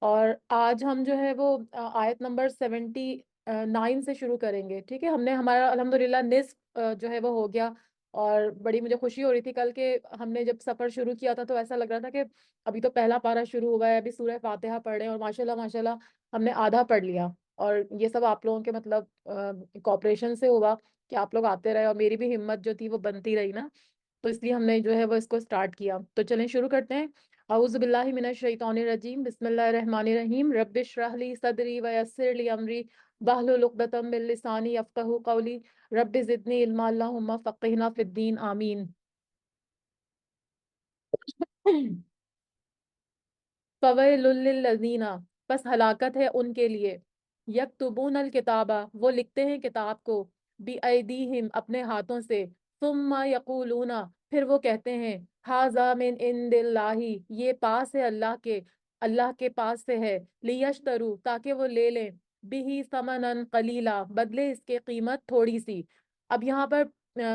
اور آج ہم جو ہے وہ آیت نمبر 79 سے شروع کریں گے، ٹھیک ہے؟ ہم نے ہمارا الحمدللہ نصف جو ہے وہ ہو گیا، اور بڑی مجھے خوشی ہو رہی تھی کل کہ ہم نے جب سفر شروع کیا تھا تو ایسا لگ رہا تھا کہ ابھی تو پہلا پارہ شروع ہوا ہے، ابھی سورہ فاتحہ پڑھ رہے ہیں، اور ماشاءاللہ ماشاءاللہ ہم نے آدھا پڑھ لیا۔ اور یہ سب آپ لوگوں کے مطلب کوآپریشن سے ہوا کہ آپ لوگ آتے رہے، اور میری بھی ہمت جو تھی وہ بنتی رہی نا، تو اس لیے ہم نے جو ہے وہ اس کو سٹارٹ کیا۔ تو چلیں شروع کرتے ہیں۔ اعوذ باللہ من الشیطان الرجیم، بسم اللہ الرحمن الرحیم۔ رب اشرح لی صدری ویسر لی امری واحلل عقدۃ من لسانی یفقہوا قولی، رب زدنی علما اللہم فقہنا فی الدین، آمین۔ فویل للذین، پس ہلاکت ہے ان کے لیے، یکتبون الکتابہ، وہ لکھتے ہیں کتاب کو، بِأَیْدِیہم، اپنے ہاتھوں سے، ثم یقولون، پھر وہ کہتے ہیں، ھذا من عند اللہ، یہ پاس ہے اللہ کے پاس سے ہے، لیشتروا، تاکہ وہ لے لیں، بہ ثمنا قلیلا، بدلے اس کے قیمت تھوڑی سی۔ اب یہاں پر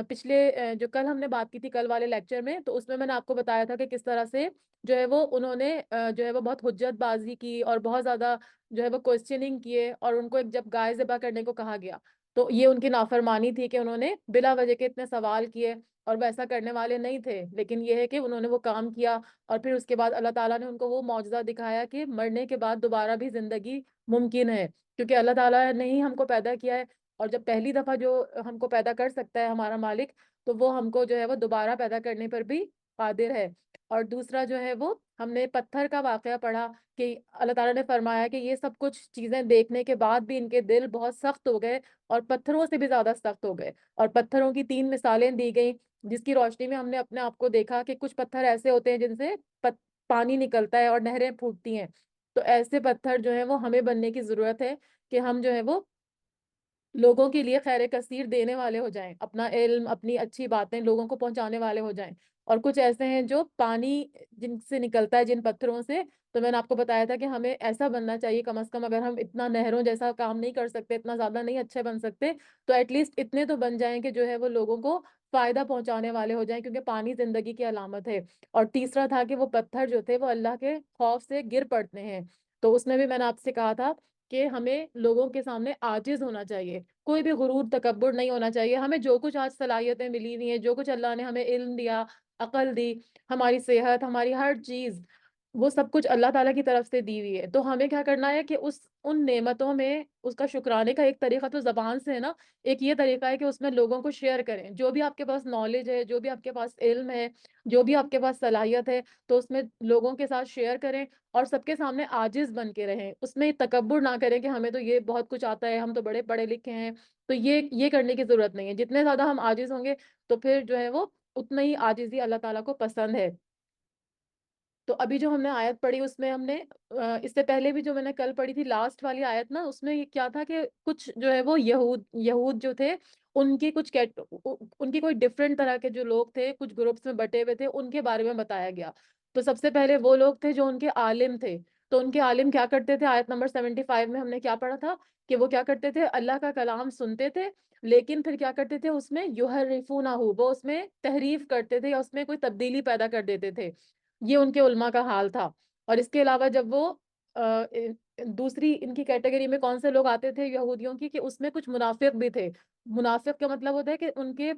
پچھلے جو کل ہم نے بات کی تھی کل والے لیکچر میں، تو اس میں نے آپ کو بتایا تھا کہ کس طرح سے جو ہے وہ انہوں نے جو ہے وہ بہت حجت بازی کی، اور بہت زیادہ جو ہے وہ کوسچننگ کیے، اور ان کو جب گائے ذبح کرنے کو کہا گیا تو یہ ان کی نافرمانی تھی کہ انہوں نے بلا وجہ کے اتنے سوال کیے، اور وہ ایسا کرنے والے نہیں تھے، لیکن یہ ہے کہ انہوں نے وہ کام کیا، اور پھر اس کے بعد اللہ تعالیٰ نے ان کو وہ معجزہ دکھایا کہ مرنے کے بعد دوبارہ بھی زندگی ممکن ہے، کیونکہ اللہ تعالیٰ نے ہی ہم کو پیدا کیا ہے، اور جب پہلی دفعہ جو ہم کو پیدا کر سکتا ہے ہمارا مالک، تو وہ ہم کو جو ہے وہ دوبارہ پیدا کرنے پر بھی قادر ہے۔ اور دوسرا جو ہے وہ ہم نے پتھر کا واقعہ پڑھا کہ اللہ تعالیٰ نے فرمایا کہ یہ سب کچھ چیزیں دیکھنے کے بعد بھی ان کے دل بہت سخت ہو گئے، اور پتھروں سے بھی زیادہ سخت ہو گئے، اور پتھروں کی 3 مثالیں دی گئیں، جس کی روشنی میں ہم نے اپنے آپ کو دیکھا کہ کچھ پتھر ایسے ہوتے ہیں جن سے پانی نکلتا ہے اور نہریں پھوٹتی ہیں، تو ایسے پتھر جو ہیں وہ ہمیں بننے کی ضرورت ہے کہ ہم جو ہے وہ لوگوں کے لیے خیر کثیر دینے والے ہو جائیں، اپنا علم، اپنی اچھی باتیں لوگوں کو پہنچانے والے ہو جائیں۔ اور کچھ ایسے ہیں جو پانی جن سے نکلتا ہے، جن پتھروں سے، تو میں نے آپ کو بتایا تھا کہ ہمیں ایسا بننا چاہیے، کم از کم اگر ہم اتنا نہروں جیسا کام نہیں کر سکتے، اتنا زیادہ نہیں اچھے بن سکتے، تو ایٹ لیسٹ اتنے تو بن جائیں کہ جو ہے وہ لوگوں کو فائدہ پہنچانے والے ہو جائیں، کیونکہ پانی زندگی کی علامت ہے۔ اور تیسرا تھا کہ وہ پتھر جو تھے وہ اللہ کے خوف سے گر پڑتے ہیں، تو اس میں بھی میں نے آپ سے کہا تھا کہ ہمیں لوگوں کے سامنے عاجز ہونا چاہیے، کوئی بھی غرور تکبر نہیں ہونا چاہیے۔ ہمیں جو کچھ آج صلاحیتیں ملی ہوئی ہیں، جو کچھ اللہ نے ہمیں علم دیا، عقل دی، ہماری صحت، ہماری ہر چیز، وہ سب کچھ اللہ تعالیٰ کی طرف سے دی ہوئی ہے، تو ہمیں کیا کرنا ہے کہ ان نعمتوں میں اس کا شکرانے کا ایک طریقہ تو زبان سے ہے نا، ایک یہ طریقہ ہے کہ اس میں لوگوں کو شیئر کریں، جو بھی آپ کے پاس نالج ہے، جو بھی آپ کے پاس علم ہے، جو بھی آپ کے پاس صلاحیت ہے، تو اس میں لوگوں کے ساتھ شیئر کریں، اور سب کے سامنے عاجز بن کے رہیں، اس میں تکبر نہ کریں کہ ہمیں تو یہ بہت کچھ آتا ہے، ہم تو بڑے پڑھے لکھے ہیں، تو یہ کرنے کی ضرورت نہیں ہے۔ جتنے زیادہ ہم عاجز ہوں گے تو پھر جو ہے وہ اتنا ہی عاجزی اللہ تعالیٰ کو پسند ہے۔ تو ابھی جو ہم نے آیت پڑھی اس میں ہم نے اس سے پہلے بھی جو میں نے کل پڑھی تھی لاسٹ والی آیت نا، اس میں یہ کیا تھا کہ کچھ جو ہے وہ یہود جو تھے، ان کی ان کی کوئی ڈفرینٹ طرح کے جو لوگ تھے، کچھ گروپس میں بٹے ہوئے تھے، ان کے بارے میں بتایا گیا۔ تو سب سے پہلے وہ لوگ تھے جو ان کے عالم تھے، تو ان کے عالم کیا کرتے تھے؟ آیت نمبر 75 میں ہم نے کیا پڑھا تھا کہ وہ کیا کرتے تھے؟ اللہ کا کلام سنتے تھے، لیکن پھر کیا کرتے تھے؟ اس میں یحرفونہ، وہ اس میں تحریف کرتے تھے، یا اس میں کوئی تبدیلی پیدا کر دیتے تھے۔ یہ ان کے علماء کا حال تھا۔ اور اس کے علاوہ جب وہ دوسری ان کی کیٹیگری میں کون سے لوگ آتے تھے یہودیوں کی، کہ اس میں کچھ منافق بھی تھے۔ منافق کا مطلب ہوتا ہے کہ ان کے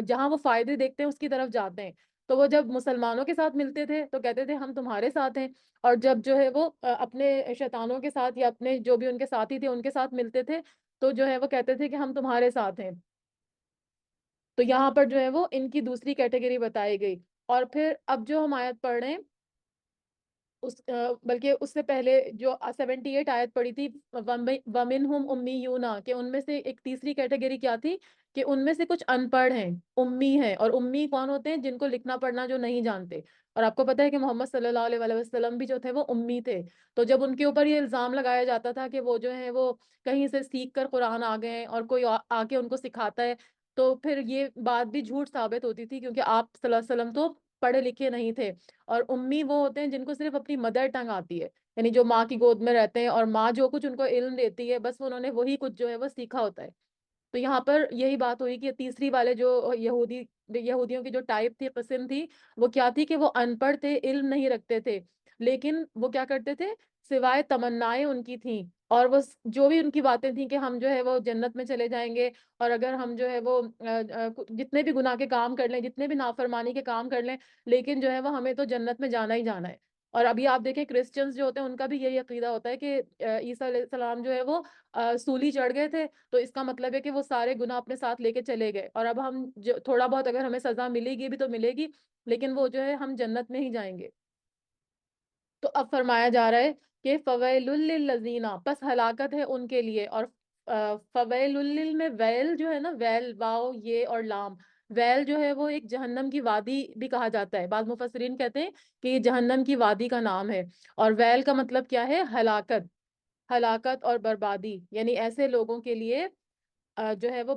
جہاں وہ فائدے دیکھتے ہیں اس کی طرف جاتے ہیں، تو وہ جب مسلمانوں کے ساتھ ملتے تھے تو کہتے تھے ہم تمہارے ساتھ ہیں، اور جب جو ہے وہ اپنے شیطانوں کے ساتھ یا اپنے جو بھی ان کے ساتھی تھے ان کے ساتھ ملتے تھے تو جو ہے وہ کہتے تھے کہ ہم تمہارے ساتھ ہیں۔ تو یہاں پر جو ہے وہ ان کی دوسری کیٹیگری بتائی گئی۔ اور پھر اب جو ہم آیت پڑھ رہے ہیں بلکہ اس سے پہلے جو 78 آیت پڑھی تھی، وَمِنْهُمْ أُمِّيُّونَ، کہ ان میں سے ایک تیسری کیٹیگری کیا تھی کہ ان میں سے کچھ ان پڑھ ہیں، امی ہیں۔ اور امی کون ہوتے ہیں؟ جن کو لکھنا پڑھنا جو نہیں جانتے۔ اور آپ کو پتہ ہے کہ محمد صلی اللہ علیہ وسلم بھی جو تھے وہ امی تھے، تو جب ان کے اوپر یہ الزام لگایا جاتا تھا کہ وہ جو ہیں وہ کہیں سے سیکھ کر قرآن آ گئے ہیں اور کوئی آ کے ان کو سکھاتا ہے، تو پھر یہ بات بھی جھوٹ ثابت ہوتی تھی، کیونکہ آپ صلی اللہ علیہ وسلم تو پڑھے لکھے نہیں تھے۔ اور امی وہ ہوتے ہیں جن کو صرف اپنی مدر ٹنگ آتی ہے، یعنی جو ماں کی گود میں رہتے ہیں، اور ماں جو کچھ ان کو علم دیتی ہے بس انہوں نے وہی کچھ جو ہے وہ سیکھا ہوتا ہے۔ تو یہاں پر یہی بات ہوئی کہ تیسری والے جو یہودیوں کی جو ٹائپ تھی، قسم تھی، وہ کیا تھی کہ وہ ان پڑھ تھے، علم نہیں رکھتے تھے، لیکن وہ کیا کرتے تھے، سوائے تمنائیں ان کی تھیں، اور وہ جو بھی ان کی باتیں تھیں کہ ہم جو ہے وہ جنت میں چلے جائیں گے، اور اگر ہم جو ہے وہ جتنے بھی گناہ کے کام کر لیں، جتنے بھی نافرمانی کے کام کر لیں، لیکن جو ہے وہ ہمیں تو جنت میں جانا ہی جانا ہے۔ اور ابھی آپ دیکھیں کرسچنز جو ہوتے ہیں ان کا بھی یہی عقیدہ ہوتا ہے کہ عیسیٰ علیہ السلام جو ہے وہ سولی چڑھ گئے تھے، تو اس کا مطلب ہے کہ وہ سارے گناہ اپنے ساتھ لے کے چلے گئے، اور اب ہم جو تھوڑا بہت اگر ہمیں سزا ملے گی بھی تو ملے گی، لیکن وہ جو ہے ہم جنت میں ہی جائیں گے۔ تو اب فرمایا جا رہا ہے کہ فویل للذین، پس ہلاکت ہے ان کے لیے، اور فویل میں ویل جو ہے نا، ویل واو یہ اور لام، ویل جو ہے وہ ایک جہنم کی وادی بھی کہا جاتا ہے، بعض مفسرین کہتے ہیں کہ یہ جہنم کی وادی کا نام ہے، اور ویل کا مطلب کیا ہے، ہلاکت، ہلاکت اور بربادی، یعنی ایسے لوگوں کے لیے جو ہے وہ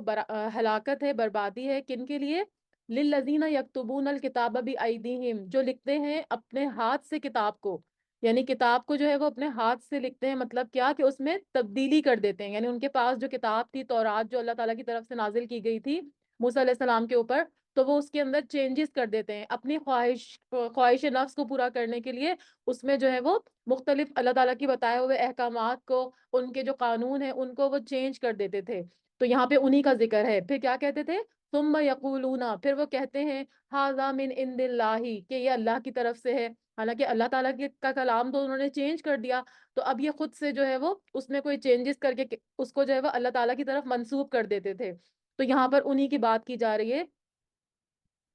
ہلاکت ہے، بربادی ہے، کن کے لیے، للذین یکتبون الکتاب بایدیہم، جو لکھتے ہیں اپنے ہاتھ سے کتاب کو، یعنی کتاب کو جو ہے وہ اپنے ہاتھ سے لکھتے ہیں، مطلب کیا کہ اس میں تبدیلی کر دیتے ہیں، یعنی ان کے پاس جو کتاب تھی تورات جو اللہ تعالیٰ کی طرف سے نازل کی گئی تھی موسیٰ علیہ السلام کے اوپر، تو وہ اس کے اندر چینجز کر دیتے ہیں اپنی خواہش نفس کو پورا کرنے کے لیے، اس میں جو ہے وہ مختلف اللہ تعالیٰ کی بتائے ہوئے احکامات کو، ان کے جو قانون ہیں ان کو وہ چینج کر دیتے تھے۔ تو یہاں پہ انہی کا ذکر ہے، پھر کیا کہتے تھے، ثم یقولون، پھر وہ کہتے ہیں، ھذا من عند اللہ، کہ یہ اللہ کی طرف سے ہے، حالانکہ اللہ تعالیٰ کا کلام تو انہوں نے چینج کر دیا، تو اب یہ خود سے جو ہے وہ اس میں کوئی چینجز کر کے اس کو جو ہے وہ اللہ تعالیٰ کی طرف منسوب کر دیتے تھے۔ تو یہاں پر انہی کی بات کی جا رہی ہے،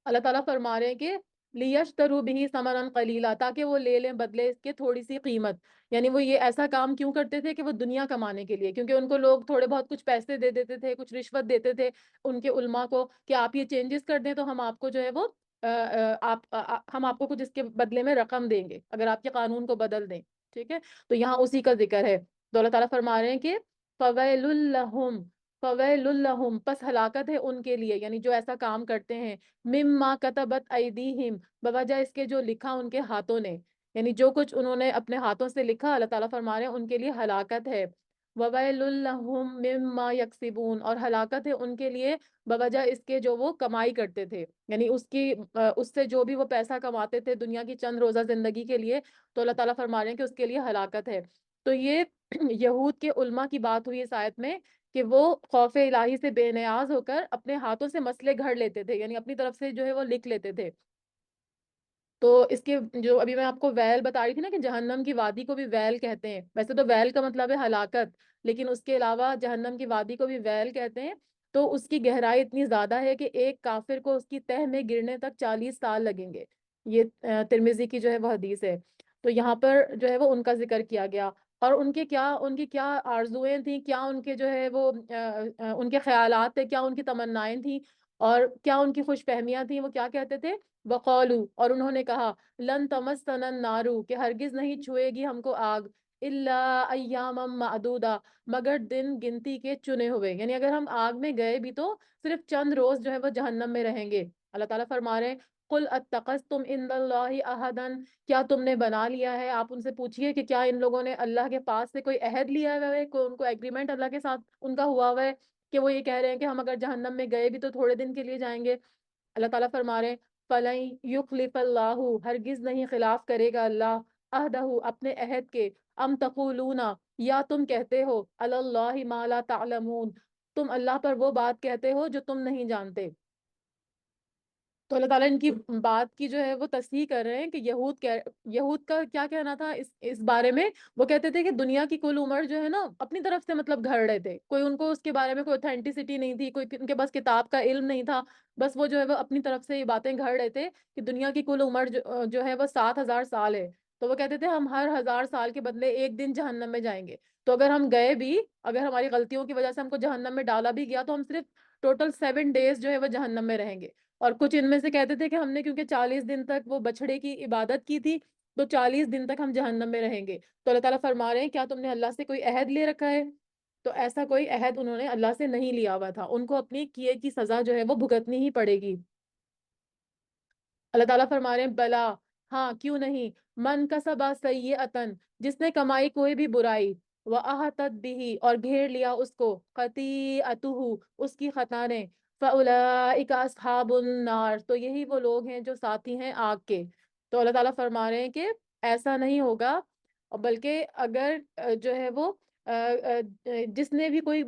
اللہ تعالیٰ فرما رہے ہیں کہ لیشتروا بہ ثمنا قلیلا، تاکہ وہ لے لیں بدلے اس کے تھوڑی سی قیمت، یعنی وہ یہ ایسا کام کیوں کرتے تھے کہ وہ دنیا کمانے کے لیے، کیونکہ ان کو لوگ تھوڑے بہت کچھ پیسے دے دیتے تھے، کچھ رشوت دیتے تھے ان کے علماء کو کہ آپ یہ چینجز کر دیں تو ہم آپ کو جو ہے وہ ہم آپ کو کچھ اس کے بدلے میں رقم دیں گے اگر آپ کے قانون کو بدل دیں، ٹھیک ہے، تو یہاں اسی کا ذکر ہے، تو اللہ تعالیٰ فرما رہے ہیں کہ فویل لہم، فویل لہم، پس ہلاکت ہے ان کے لیے، یعنی جو ایسا کام کرتے ہیں، مما کتبت ایدیہم، بوجہ اس کے جو لکھا ان کے ہاتھوں نے، یعنی جو کچھ انہوں نے اپنے ہاتھوں سے لکھا، اللہ تعالیٰ فرما رہے ہیں ان کے لیے ہلاکت ہے، وویل لہم مما یکسبون، اور ہلاکت ہے ان کے لیے بوجہ اس کے جو وہ کمائی کرتے تھے، یعنی اس سے جو بھی وہ پیسہ کماتے تھے دنیا کی چند روزہ زندگی کے لیے، تو اللہ تعالیٰ فرما رہے ہیں کہ اس کے لیے ہلاکت ہے۔ تو یہ یہود کے علماء کی بات ہوئی اس آیت میں کہ وہ خوف الہی سے بے نیاز ہو کر اپنے ہاتھوں سے مسئلے گھڑ لیتے تھے، یعنی اپنی طرف سے جو ہے وہ لکھ لیتے تھے۔ تو اس کے جو ابھی میں آپ کو ویل بتا رہی تھی نا کہ جہنم کی وادی کو بھی ویل کہتے ہیں، ویسے تو ویل کا مطلب ہے ہلاکت، لیکن اس کے علاوہ جہنم کی وادی کو بھی ویل کہتے ہیں، تو اس کی گہرائی اتنی زیادہ ہے کہ ایک کافر کو اس کی تہ میں گرنے تک 40 سال لگیں گے، یہ ترمذی کی جو ہے وہ حدیث ہے۔ تو یہاں پر جو ہے وہ ان کا ذکر کیا گیا، اور ان کی کیا آرزویں تھیں، کیا ان کے جو ہے وہ ان کے خیالات تھے، کیا ان کی تمنائیں تھیں، اور کیا ان کی خوش فہمیاں تھیں، وہ کیا کہتے تھے، وقالو، اور انہوں نے کہا، لن تمسنا النار، کہ ہرگز نہیں چھوئے گی ہم کو آگ، الا ایاما معدودا، مگر دن گنتی کے چنے ہوئے، یعنی اگر ہم آگ میں گئے بھی تو صرف چند روز جو ہے وہ جہنم میں رہیں گے۔ اللہ تعالیٰ فرما رہے ہیں، قل اتخذتم عند اللہ عہدا، کیا تم نے بنا لیا ہے، آپ ان سے پوچھئے کہ کیا ان لوگوں نے اللہ کے پاس سے کوئی عہد لیا ہوا ہے، کوئی ان کو ایگریمنٹ اللہ کے ساتھ ان کا ہوا ہوا ہے کہ وہ یہ کہہ رہے ہیں کہ ہم اگر جہنم میں گئے بھی تو تھوڑے دن کے لیے جائیں گے۔ اللہ تعالیٰ فرما رہے ہیں، فَلَن يُخْلِفَ اللَّهُ، ہرگز نہیں خلاف کرے گا اللہ، عہدہ، اپنے عہد کے، ام تقولون، یا تم کہتے ہو، علی اللہ ما لا تعلمون، تم اللہ پر وہ بات کہتے ہو جو تم نہیں جانتے۔ تو اللہ تعالیٰ ان کی بات کی جو ہے وہ تصحیح کر رہے ہیں کہ یہود کا کیا کہنا تھا اس بارے میں، وہ کہتے تھے کہ دنیا کی کل عمر جو ہے نا اپنی طرف سے مطلب گھڑ رہے تھے، کوئی ان کو اس کے بارے میں کوئی اوتھینٹسٹی نہیں تھی، کوئی ان کے پاس کتاب کا علم نہیں تھا، بس وہ جو ہے وہ اپنی طرف سے یہ باتیں گھڑ رہے تھے کہ دنیا کی کل عمر جو ہے وہ 7,000 سال ہے، تو وہ کہتے تھے ہم ہر 1,000 سال کے بدلے ایک دن جہنم میں جائیں گے، تو اگر ہم گئے بھی، اگر ہماری غلطیوں کی وجہ سے ہم کو جہنم میں ڈالا بھی گیا تو ہم صرف ٹوٹل 7 ڈیز جو ہے وہ جہنم میں رہیں گے۔ اور کچھ ان میں سے کہتے تھے کہ ہم نے کیونکہ 40 دن تک وہ بچھڑے کی عبادت کی تھی تو 40 دن تک ہم جہنم میں رہیں گے۔ تو اللہ تعالیٰ فرما رہے ہیں، کیا تم نے اللہ سے کوئی عہد لے رکھا ہے؟ تو ایسا کوئی عہد انہوں نے اللہ سے نہیں لیا ہوا تھا، ان کو اپنی کیے کی سزا جو ہے وہ بھگتنی ہی پڑے گی۔ اللہ تعالیٰ فرما رہے ہیں، بلا، ہاں کیوں نہیں، من کسبا سیئۃً، جس نے کمائی کوئی بھی برائی، وَأَحَاطَتْ بِهِ، اور گھیر لیا اس کو، خطیئتہ، اس کی خطا نے، فَأُولَٰئِکَ أَصْحَابُ النَّارِ، تو یہی وہ لوگ ہیں جو ساتھی ہیں آگ کے۔ تو اللہ تعالیٰ فرما رہے ہیں کہ ایسا نہیں ہوگا، اور بلکہ اگر جو ہے وہ جس نے بھی کوئی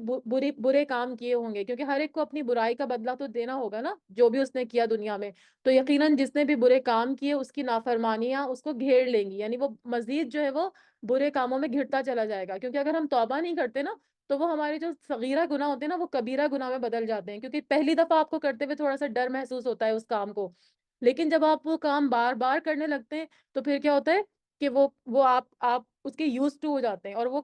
برے کام کیے ہوں گے، کیونکہ ہر ایک کو اپنی برائی کا بدلہ تو دینا ہوگا نا، جو بھی اس نے کیا دنیا میں، تو یقیناً جس نے بھی برے کام کیے اس کی نافرمانیاں اس کو گھیر لیں گی، یعنی وہ مزید جو ہے وہ برے کاموں میں گھرتا چلا جائے گا، کیونکہ اگر ہم توبہ نہیں کرتے نا تو وہ ہمارے جو صغیرہ گناہ ہوتے ہیں نا وہ کبیرہ گناہ میں بدل جاتے ہیں، کیونکہ پہلی دفعہ آپ کو کرتے ہوئے تھوڑا سا ڈر محسوس ہوتا ہے اس کام کو، لیکن جب آپ وہ کام بار بار کرنے لگتے ہیں تو پھر کیا ہوتا ہے کہ وہ آپ اس کے یوز ٹو ہو جاتے ہیں، اور وہ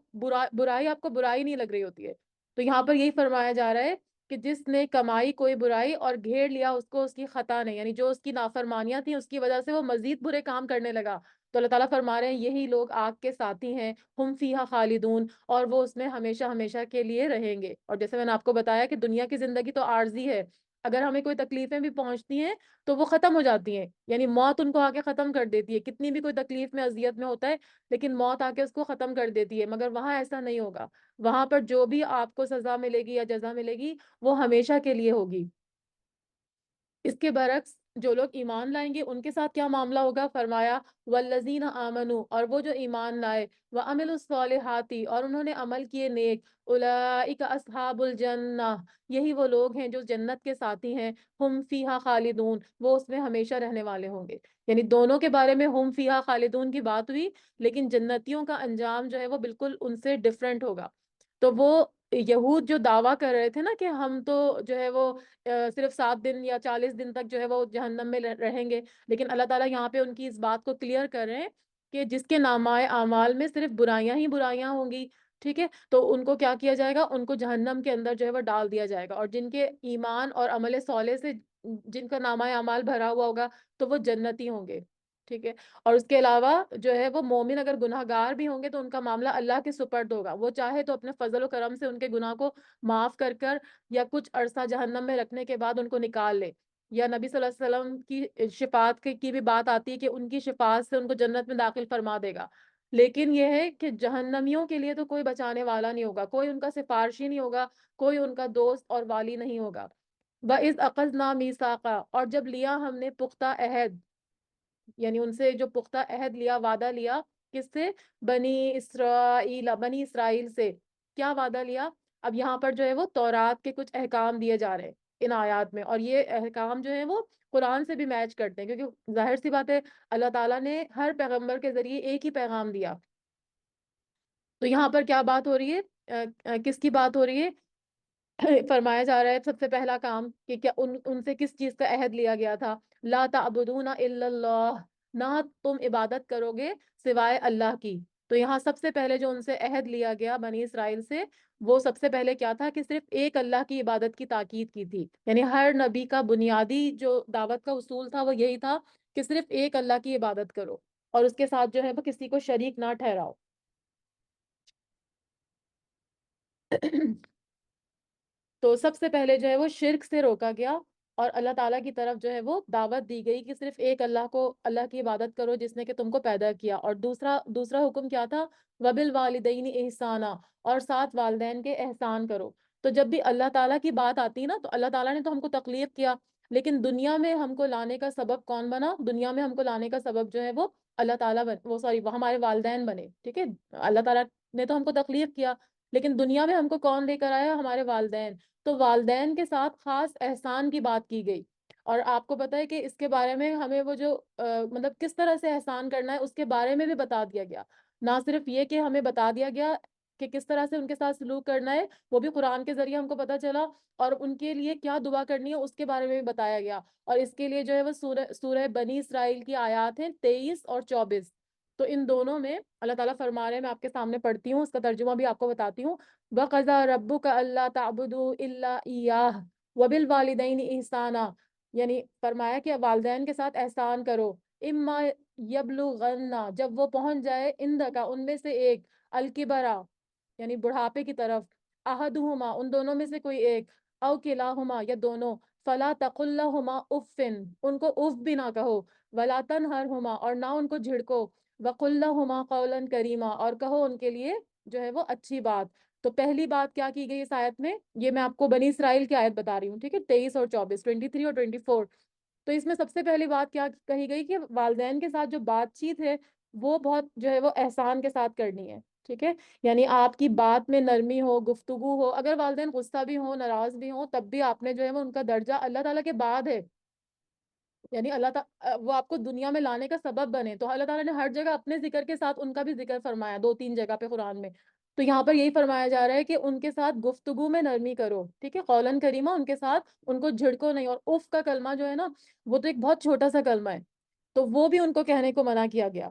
برائی آپ کو برائی نہیں لگ رہی ہوتی ہے۔ تو یہاں پر یہی فرمایا جا رہا ہے کہ جس نے کمائی کوئی برائی اور گھیر لیا اس کو اس کی خطا نہیں، یعنی جو اس کی نافرمانیاں تھیں اس کی وجہ سے وہ مزید برے کام کرنے لگا، تو اللہ تعالیٰ فرما رہے ہیں یہی لوگ آگ کے ساتھی ہیں، ہم فیہا خالدون، اور وہ اس میں ہمیشہ ہمیشہ کے لیے رہیں گے۔ اور جیسے میں نے آپ کو بتایا کہ دنیا کی زندگی تو عارضی ہے، اگر ہمیں کوئی تکلیفیں بھی پہنچتی ہیں تو وہ ختم ہو جاتی ہیں، یعنی موت ان کو آ کے ختم کر دیتی ہے، کتنی بھی کوئی تکلیف میں اذیت میں ہوتا ہے لیکن موت آ کے اس کو ختم کر دیتی ہے، مگر وہاں ایسا نہیں ہوگا، وہاں پر جو بھی آپ کو سزا ملے گی یا جزا ملے گی وہ ہمیشہ کے لیے ہوگی۔ اس کے برعکس جو لوگ ایمان لائیں گے ان کے ساتھ کیا معاملہ ہوگا؟ فرمایا والذین آمنوا، اور وہ جو ایمان لائے، وعملوا الصالحات، اور انہوں نے عمل کیے نیک، اولئک اصحاب الجنہ، یہی وہ لوگ ہیں جو جنت کے ساتھی ہیں، ہم فیہا خالدون، وہ اس میں ہمیشہ رہنے والے ہوں گے۔ یعنی دونوں کے بارے میں ہم فیہا خالدون کی بات ہوئی، لیکن جنتیوں کا انجام جو ہے وہ بالکل ان سے ڈفرینٹ ہوگا۔ تو وہ یہود جو دعویٰ کر رہے تھے نا کہ ہم تو جو ہے وہ صرف 7 دن یا 40 دن تک جو ہے وہ جہنم میں رہیں گے، لیکن اللہ تعالیٰ یہاں پہ ان کی اس بات کو کلیئر کر رہے ہیں کہ جس کے نامۂ اعمال میں صرف برائیاں ہی برائیاں ہوں گی، ٹھیک ہے، تو ان کو کیا کیا جائے گا؟ ان کو جہنم کے اندر جو ہے وہ ڈال دیا جائے گا، اور جن کے ایمان اور عمل صالح سے جن کا نامۂ اعمال بھرا ہوا ہوگا تو وہ جنتی ہوں گے، ٹھیک ہے۔ اور اس کے علاوہ جو ہے وہ مومن اگر گناہ گار بھی ہوں گے تو ان کا معاملہ اللہ کے سپرد ہوگا، وہ چاہے تو اپنے فضل و کرم سے ان کے گناہ کو معاف کر کر یا کچھ عرصہ جہنم میں رکھنے کے بعد ان کو نکال لے، یا نبی صلی اللہ علیہ وسلم کی شفاعت کی بھی بات آتی ہے کہ ان کی شفاعت سے ان کو جنت میں داخل فرما دے گا، لیکن یہ ہے کہ جہنمیوں کے لیے تو کوئی بچانے والا نہیں ہوگا، کوئی ان کا سفارشی نہیں ہوگا، کوئی ان کا دوست اور والی نہیں ہوگا۔ وَإِذْ أَخَذْنَا مِيثَاقًا، اور جب لیا ہم نے پختہ عہد، یعنی ان سے جو پختہ عہد لیا، وعدہ لیا، کس سے؟ بنی اسرائیل سے، کیا وعدہ لیا؟ اب یہاں پر جو ہے وہ تورات کے کچھ احکام دیے جا رہے ہیں ان آیات میں، اور یہ احکام جو ہیں وہ قرآن سے بھی میچ کرتے ہیں، کیونکہ ظاہر سی بات ہے اللہ تعالیٰ نے ہر پیغمبر کے ذریعے ایک ہی پیغام دیا، تو یہاں پر کیا بات ہو رہی ہے؟ کس کی بات ہو رہی ہے؟ فرمایا جا رہا ہے سب سے پہلا کام کہ کیا ان سے کس چیز کا عہد لیا گیا تھا؟ لا تعبدون الا اللہ، نہ تم عبادت کرو گے سوائے اللہ کی۔ تو یہاں سب سے پہلے جو ان سے عہد لیا گیا بنی اسرائیل سے، وہ سب سے پہلے کیا تھا کہ صرف ایک اللہ کی عبادت کی تاکید کی تھی، یعنی ہر نبی کا بنیادی جو دعوت کا اصول تھا وہ یہی تھا کہ صرف ایک اللہ کی عبادت کرو، اور اس کے ساتھ جو ہے وہ کسی کو شریک نہ ٹھہراؤ۔ تو سب سے پہلے جو ہے وہ شرک سے روکا گیا، اور اللہ تعالیٰ کی طرف جو ہے وہ دعوت دی گئی کہ صرف ایک اللہ کو، اللہ کی عبادت کرو جس نے کہ تم کو پیدا کیا، اور دوسرا حکم کیا تھا؟ وَبِالْوَالِدَيْنِ احسانا، اور ساتھ والدین کے احسان کرو۔ تو جب بھی اللہ تعالیٰ کی بات آتی نا تو اللہ تعالیٰ نے تو ہم کو تکلیف کیا، لیکن دنیا میں ہم کو لانے کا سبب کون بنا؟ دنیا میں ہم کو لانے کا سبب جو ہے وہ اللہ تعالیٰ وہ ہمارے والدین بنے، ٹھیک ہے، اللہ تعالیٰ نے تو ہم کو تکلیف کیا، لیکن دنیا میں ہم کو کون لے کر آیا؟ ہمارے والدین، تو والدین کے ساتھ خاص احسان کی بات کی گئی، اور آپ کو پتہ ہے کہ اس کے بارے میں ہمیں وہ جو مطلب کس طرح سے احسان کرنا ہے اس کے بارے میں بھی بتا دیا گیا، نہ صرف یہ کہ ہمیں بتا دیا گیا کہ کس طرح سے ان کے ساتھ سلوک کرنا ہے، وہ بھی قرآن کے ذریعے ہم کو پتہ چلا، اور ان کے لیے کیا دعا کرنی ہے اس کے بارے میں بھی بتایا گیا، اور اس کے لیے جو ہے وہ سورہ بنی اسرائیل کی آیات ہیں 23 اور 24، تو ان دونوں میں اللہ تعالیٰ فرما رہے ہیں، میں آپ کے سامنے پڑھتی ہوں، اس کا ترجمہ بھی آپ کو بتاتی ہوں۔ وَقَضَىٰ رَبُّكَ أَلَّا تَعْبُدُوا إِلَّا إِيَّاهُ وَبِالْوَالِدَيْنِ إِحْسَانًا، یعنی فرمایا کہ والدین کے ساتھ احسان کرو، اما یبلغن، جب وہ پہنچ جائے، اندکا ان میں سے ایک، الکبرا یعنی بڑھاپے کی طرف، احدہما ان دونوں میں سے کوئی ایک، او کلاہما یا دونوں، فلا تقل لہما افن ان کو اف بھی نہ کہو، ولا تنہرہما اور نہ ان کو جھڑکو، وقل لہما قولا کریما اور کہو ان کے لیے جو ہے وہ اچھی بات۔ تو پہلی بات کیا کی گئی اس آیت میں؟ یہ میں آپ کو بنی اسرائیل کی آیت بتا رہی ہوں، ٹھیک ہے، 23 اور 24، 23 اور 24۔ تو اس میں سب سے پہلی بات کیا کہی گئی کہ والدین کے ساتھ جو بات چیت ہے وہ بہت جو ہے وہ احسان کے ساتھ کرنی ہے، ٹھیک ہے؟ یعنی آپ کی بات میں نرمی ہو، گفتگو ہو، اگر والدین غصہ بھی ہو، ناراض بھی ہوں، تب بھی آپ نے جو ہے وہ ان کا درجہ اللہ تعالیٰ کے بعد ہے، یعنی اللہ تعالیٰ وہ آپ کو دنیا میں لانے کا سبب بنے، تو اللہ تعالیٰ نے ہر جگہ اپنے ذکر کے ساتھ ان کا بھی ذکر فرمایا، 2 3 جگہ پہ قرآن میں. تو یہاں پر یہی فرمایا جا رہا ہے کہ ان کے ساتھ گفتگو میں نرمی کرو، ٹھیک ہے؟ قولن کریمہ، ان کے ساتھ ان کو جھڑکو نہیں. اور اف کا کلمہ جو ہے نا، وہ تو ایک بہت چھوٹا سا کلمہ ہے، تو وہ بھی ان کو کہنے کو منع کیا گیا،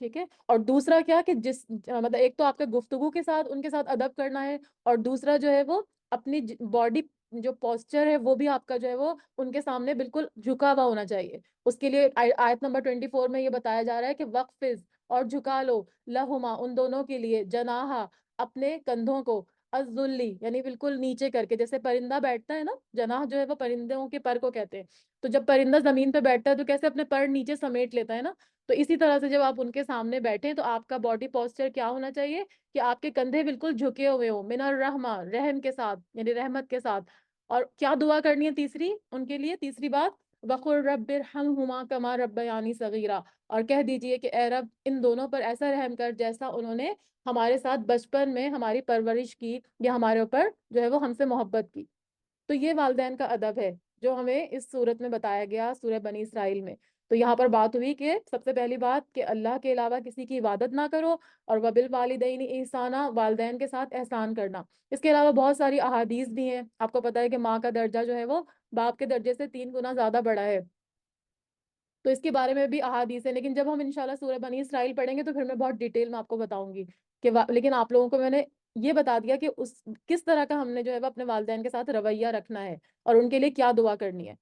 ٹھیک ہے؟ اور دوسرا کیا کہ مطلب ایک تو آپ کا گفتگو کے ساتھ ان کے ساتھ ادب کرنا ہے، اور دوسرا جو ہے وہ اپنی باڈی جو پوسچر ہے وہ بھی آپ کا جو ہے وہ ان کے سامنے بالکل جھکا ہوا ہونا چاہیے. اس کے لیے آیت نمبر 24 میں یہ بتایا جا رہا ہے کہ وقفز، اور جھکا لو، لہما، ان دونوں کے لیے، جناحا، اپنے کندھوں کو، الذلی، یعنی بالکل نیچے کر کے، جیسے پرندہ بیٹھتا ہے نا، جناح جو ہے وہ پرندوں کے پر کو کہتے ہیں. تو جب پرندہ زمین پہ بیٹھتا ہے تو کیسے اپنے پر نیچے سمیٹ لیتا ہے نا، تو اسی طرح سے جب آپ ان کے سامنے بیٹھیں تو آپ کا باڈی پوسچر کیا ہونا چاہیے کہ آپ کے کندھے بالکل جھکے ہوئے ہوں، من الرحمہ، رحم کے ساتھ، یعنی رحمت کے ساتھ. اور کیا دعا کرنی ہے تیسری ان کے لیے؟ تیسری بات، وقل رب ارحمہما کما ربیانی صغیرا، اور کہہ دیجئے کہ اے رب ان دونوں پر ایسا رحم کر جیسا انہوں نے ہمارے ساتھ بچپن میں ہماری پرورش کی، یا ہمارے اوپر جو ہے وہ ہم سے محبت کی. تو یہ والدین کا ادب ہے جو ہمیں اس صورت میں بتایا گیا، سورہ بنی اسرائیل میں. تو یہاں پر بات ہوئی کہ سب سے پہلی بات کہ اللہ کے علاوہ کسی کی عبادت نہ کرو، اور وبالوالدین احسانا، والدین کے ساتھ احسان کرنا. اس کے علاوہ بہت ساری احادیث بھی ہیں. آپ کو پتہ ہے کہ ماں کا درجہ جو ہے وہ باپ کے درجے سے 3 گنا زیادہ بڑا ہے، تو اس کے بارے میں بھی احادیث ہے. لیکن جب ہم انشاءاللہ سورہ بنی اسرائیل پڑھیں گے تو پھر میں بہت ڈیٹیل میں آپ کو بتاؤں گی کہ لیکن آپ لوگوں کو میں نے یہ بتا دیا کہ کس طرح کا ہم نے جو ہے وہ اپنے والدین کے ساتھ رویہ رکھنا ہے، اور ان کے لیے کیا دعا کرنی ہے.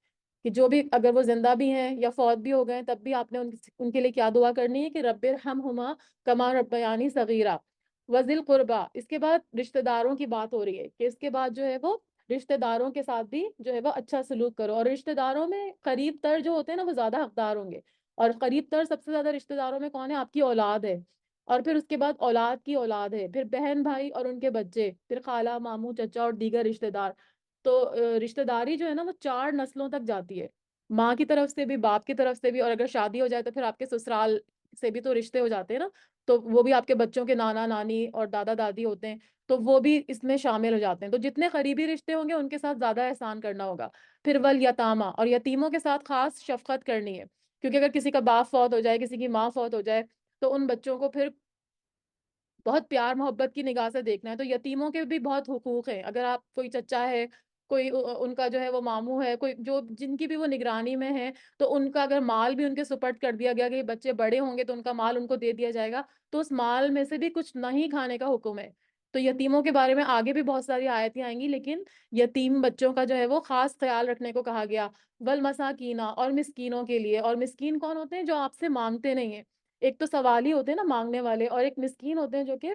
کہ جو بھی اگر وہ زندہ بھی ہیں یا فوت بھی ہو گئے تب بھی آپ نے ان کے لیے کیا دعا کرنی ہے کہ رب ارحمہما کما ربیانی صغیرہ، وذل قربا. اس کے بعد رشتہ داروں کی بات ہو رہی ہے کہ اس کے بعد جو ہے وہ رشتہ داروں کے ساتھ بھی جو ہے وہ اچھا سلوک کرو. اور رشتہ داروں میں قریب تر جو ہوتے ہیں نا وہ زیادہ حقدار ہوں گے، اور قریب تر سب سے زیادہ رشتہ داروں میں کون ہے؟ آپ کی اولاد ہے، اور پھر اس کے بعد اولاد کی اولاد ہے، پھر بہن بھائی اور ان کے بچے، پھر خالہ، ماموں، چچا اور دیگر رشتہ دار. تو رشتہ داری جو ہے نا وہ 4 نسلوں تک جاتی ہے، ماں کی طرف سے بھی، باپ کی طرف سے بھی، اور اگر شادی ہو جائے تو پھر آپ کے سسرال سے بھی تو رشتے ہو جاتے ہیں نا، تو وہ بھی آپ کے بچوں کے نانا نانی اور دادا دادی ہوتے ہیں، تو وہ بھی اس میں شامل ہو جاتے ہیں. تو جتنے قریبی رشتے ہوں گے ان کے ساتھ زیادہ احسان کرنا ہوگا. پھر والیتاما، اور یتیموں کے ساتھ خاص شفقت کرنی ہے، کیونکہ اگر کسی کا باپ فوت ہو جائے، کسی کی ماں فوت ہو جائے، تو ان بچوں کو پھر بہت پیار محبت کی نگاہ سے دیکھنا ہے. تو یتیموں کے بھی بہت حقوق ہیں. اگر آپ کوئی چچا ہے، کوئی ان کا جو ہے وہ ماموں ہے، کوئی جو جن کی بھی وہ نگرانی میں ہے، تو ان کا اگر مال بھی ان کے سپرد کر دیا گیا کہ یہ بچے بڑے ہوں گے تو ان کا مال ان کو دے دیا جائے گا، تو اس مال میں سے بھی کچھ نہیں کھانے کا حکم ہے. تو یتیموں کے بارے میں آگے بھی بہت ساری آیتیں آئیں گی، لیکن یتیم بچوں کا جو ہے وہ خاص خیال رکھنے کو کہا گیا. والمساکینہ، اور مسکینوں کے لیے. اور مسکین کون ہوتے ہیں؟ جو آپ سے مانگتے نہیں ہیں. ایک تو سوالی ہوتے ہیں نا، مانگنے والے، اور ایک مسکین ہوتے ہیں جو کہ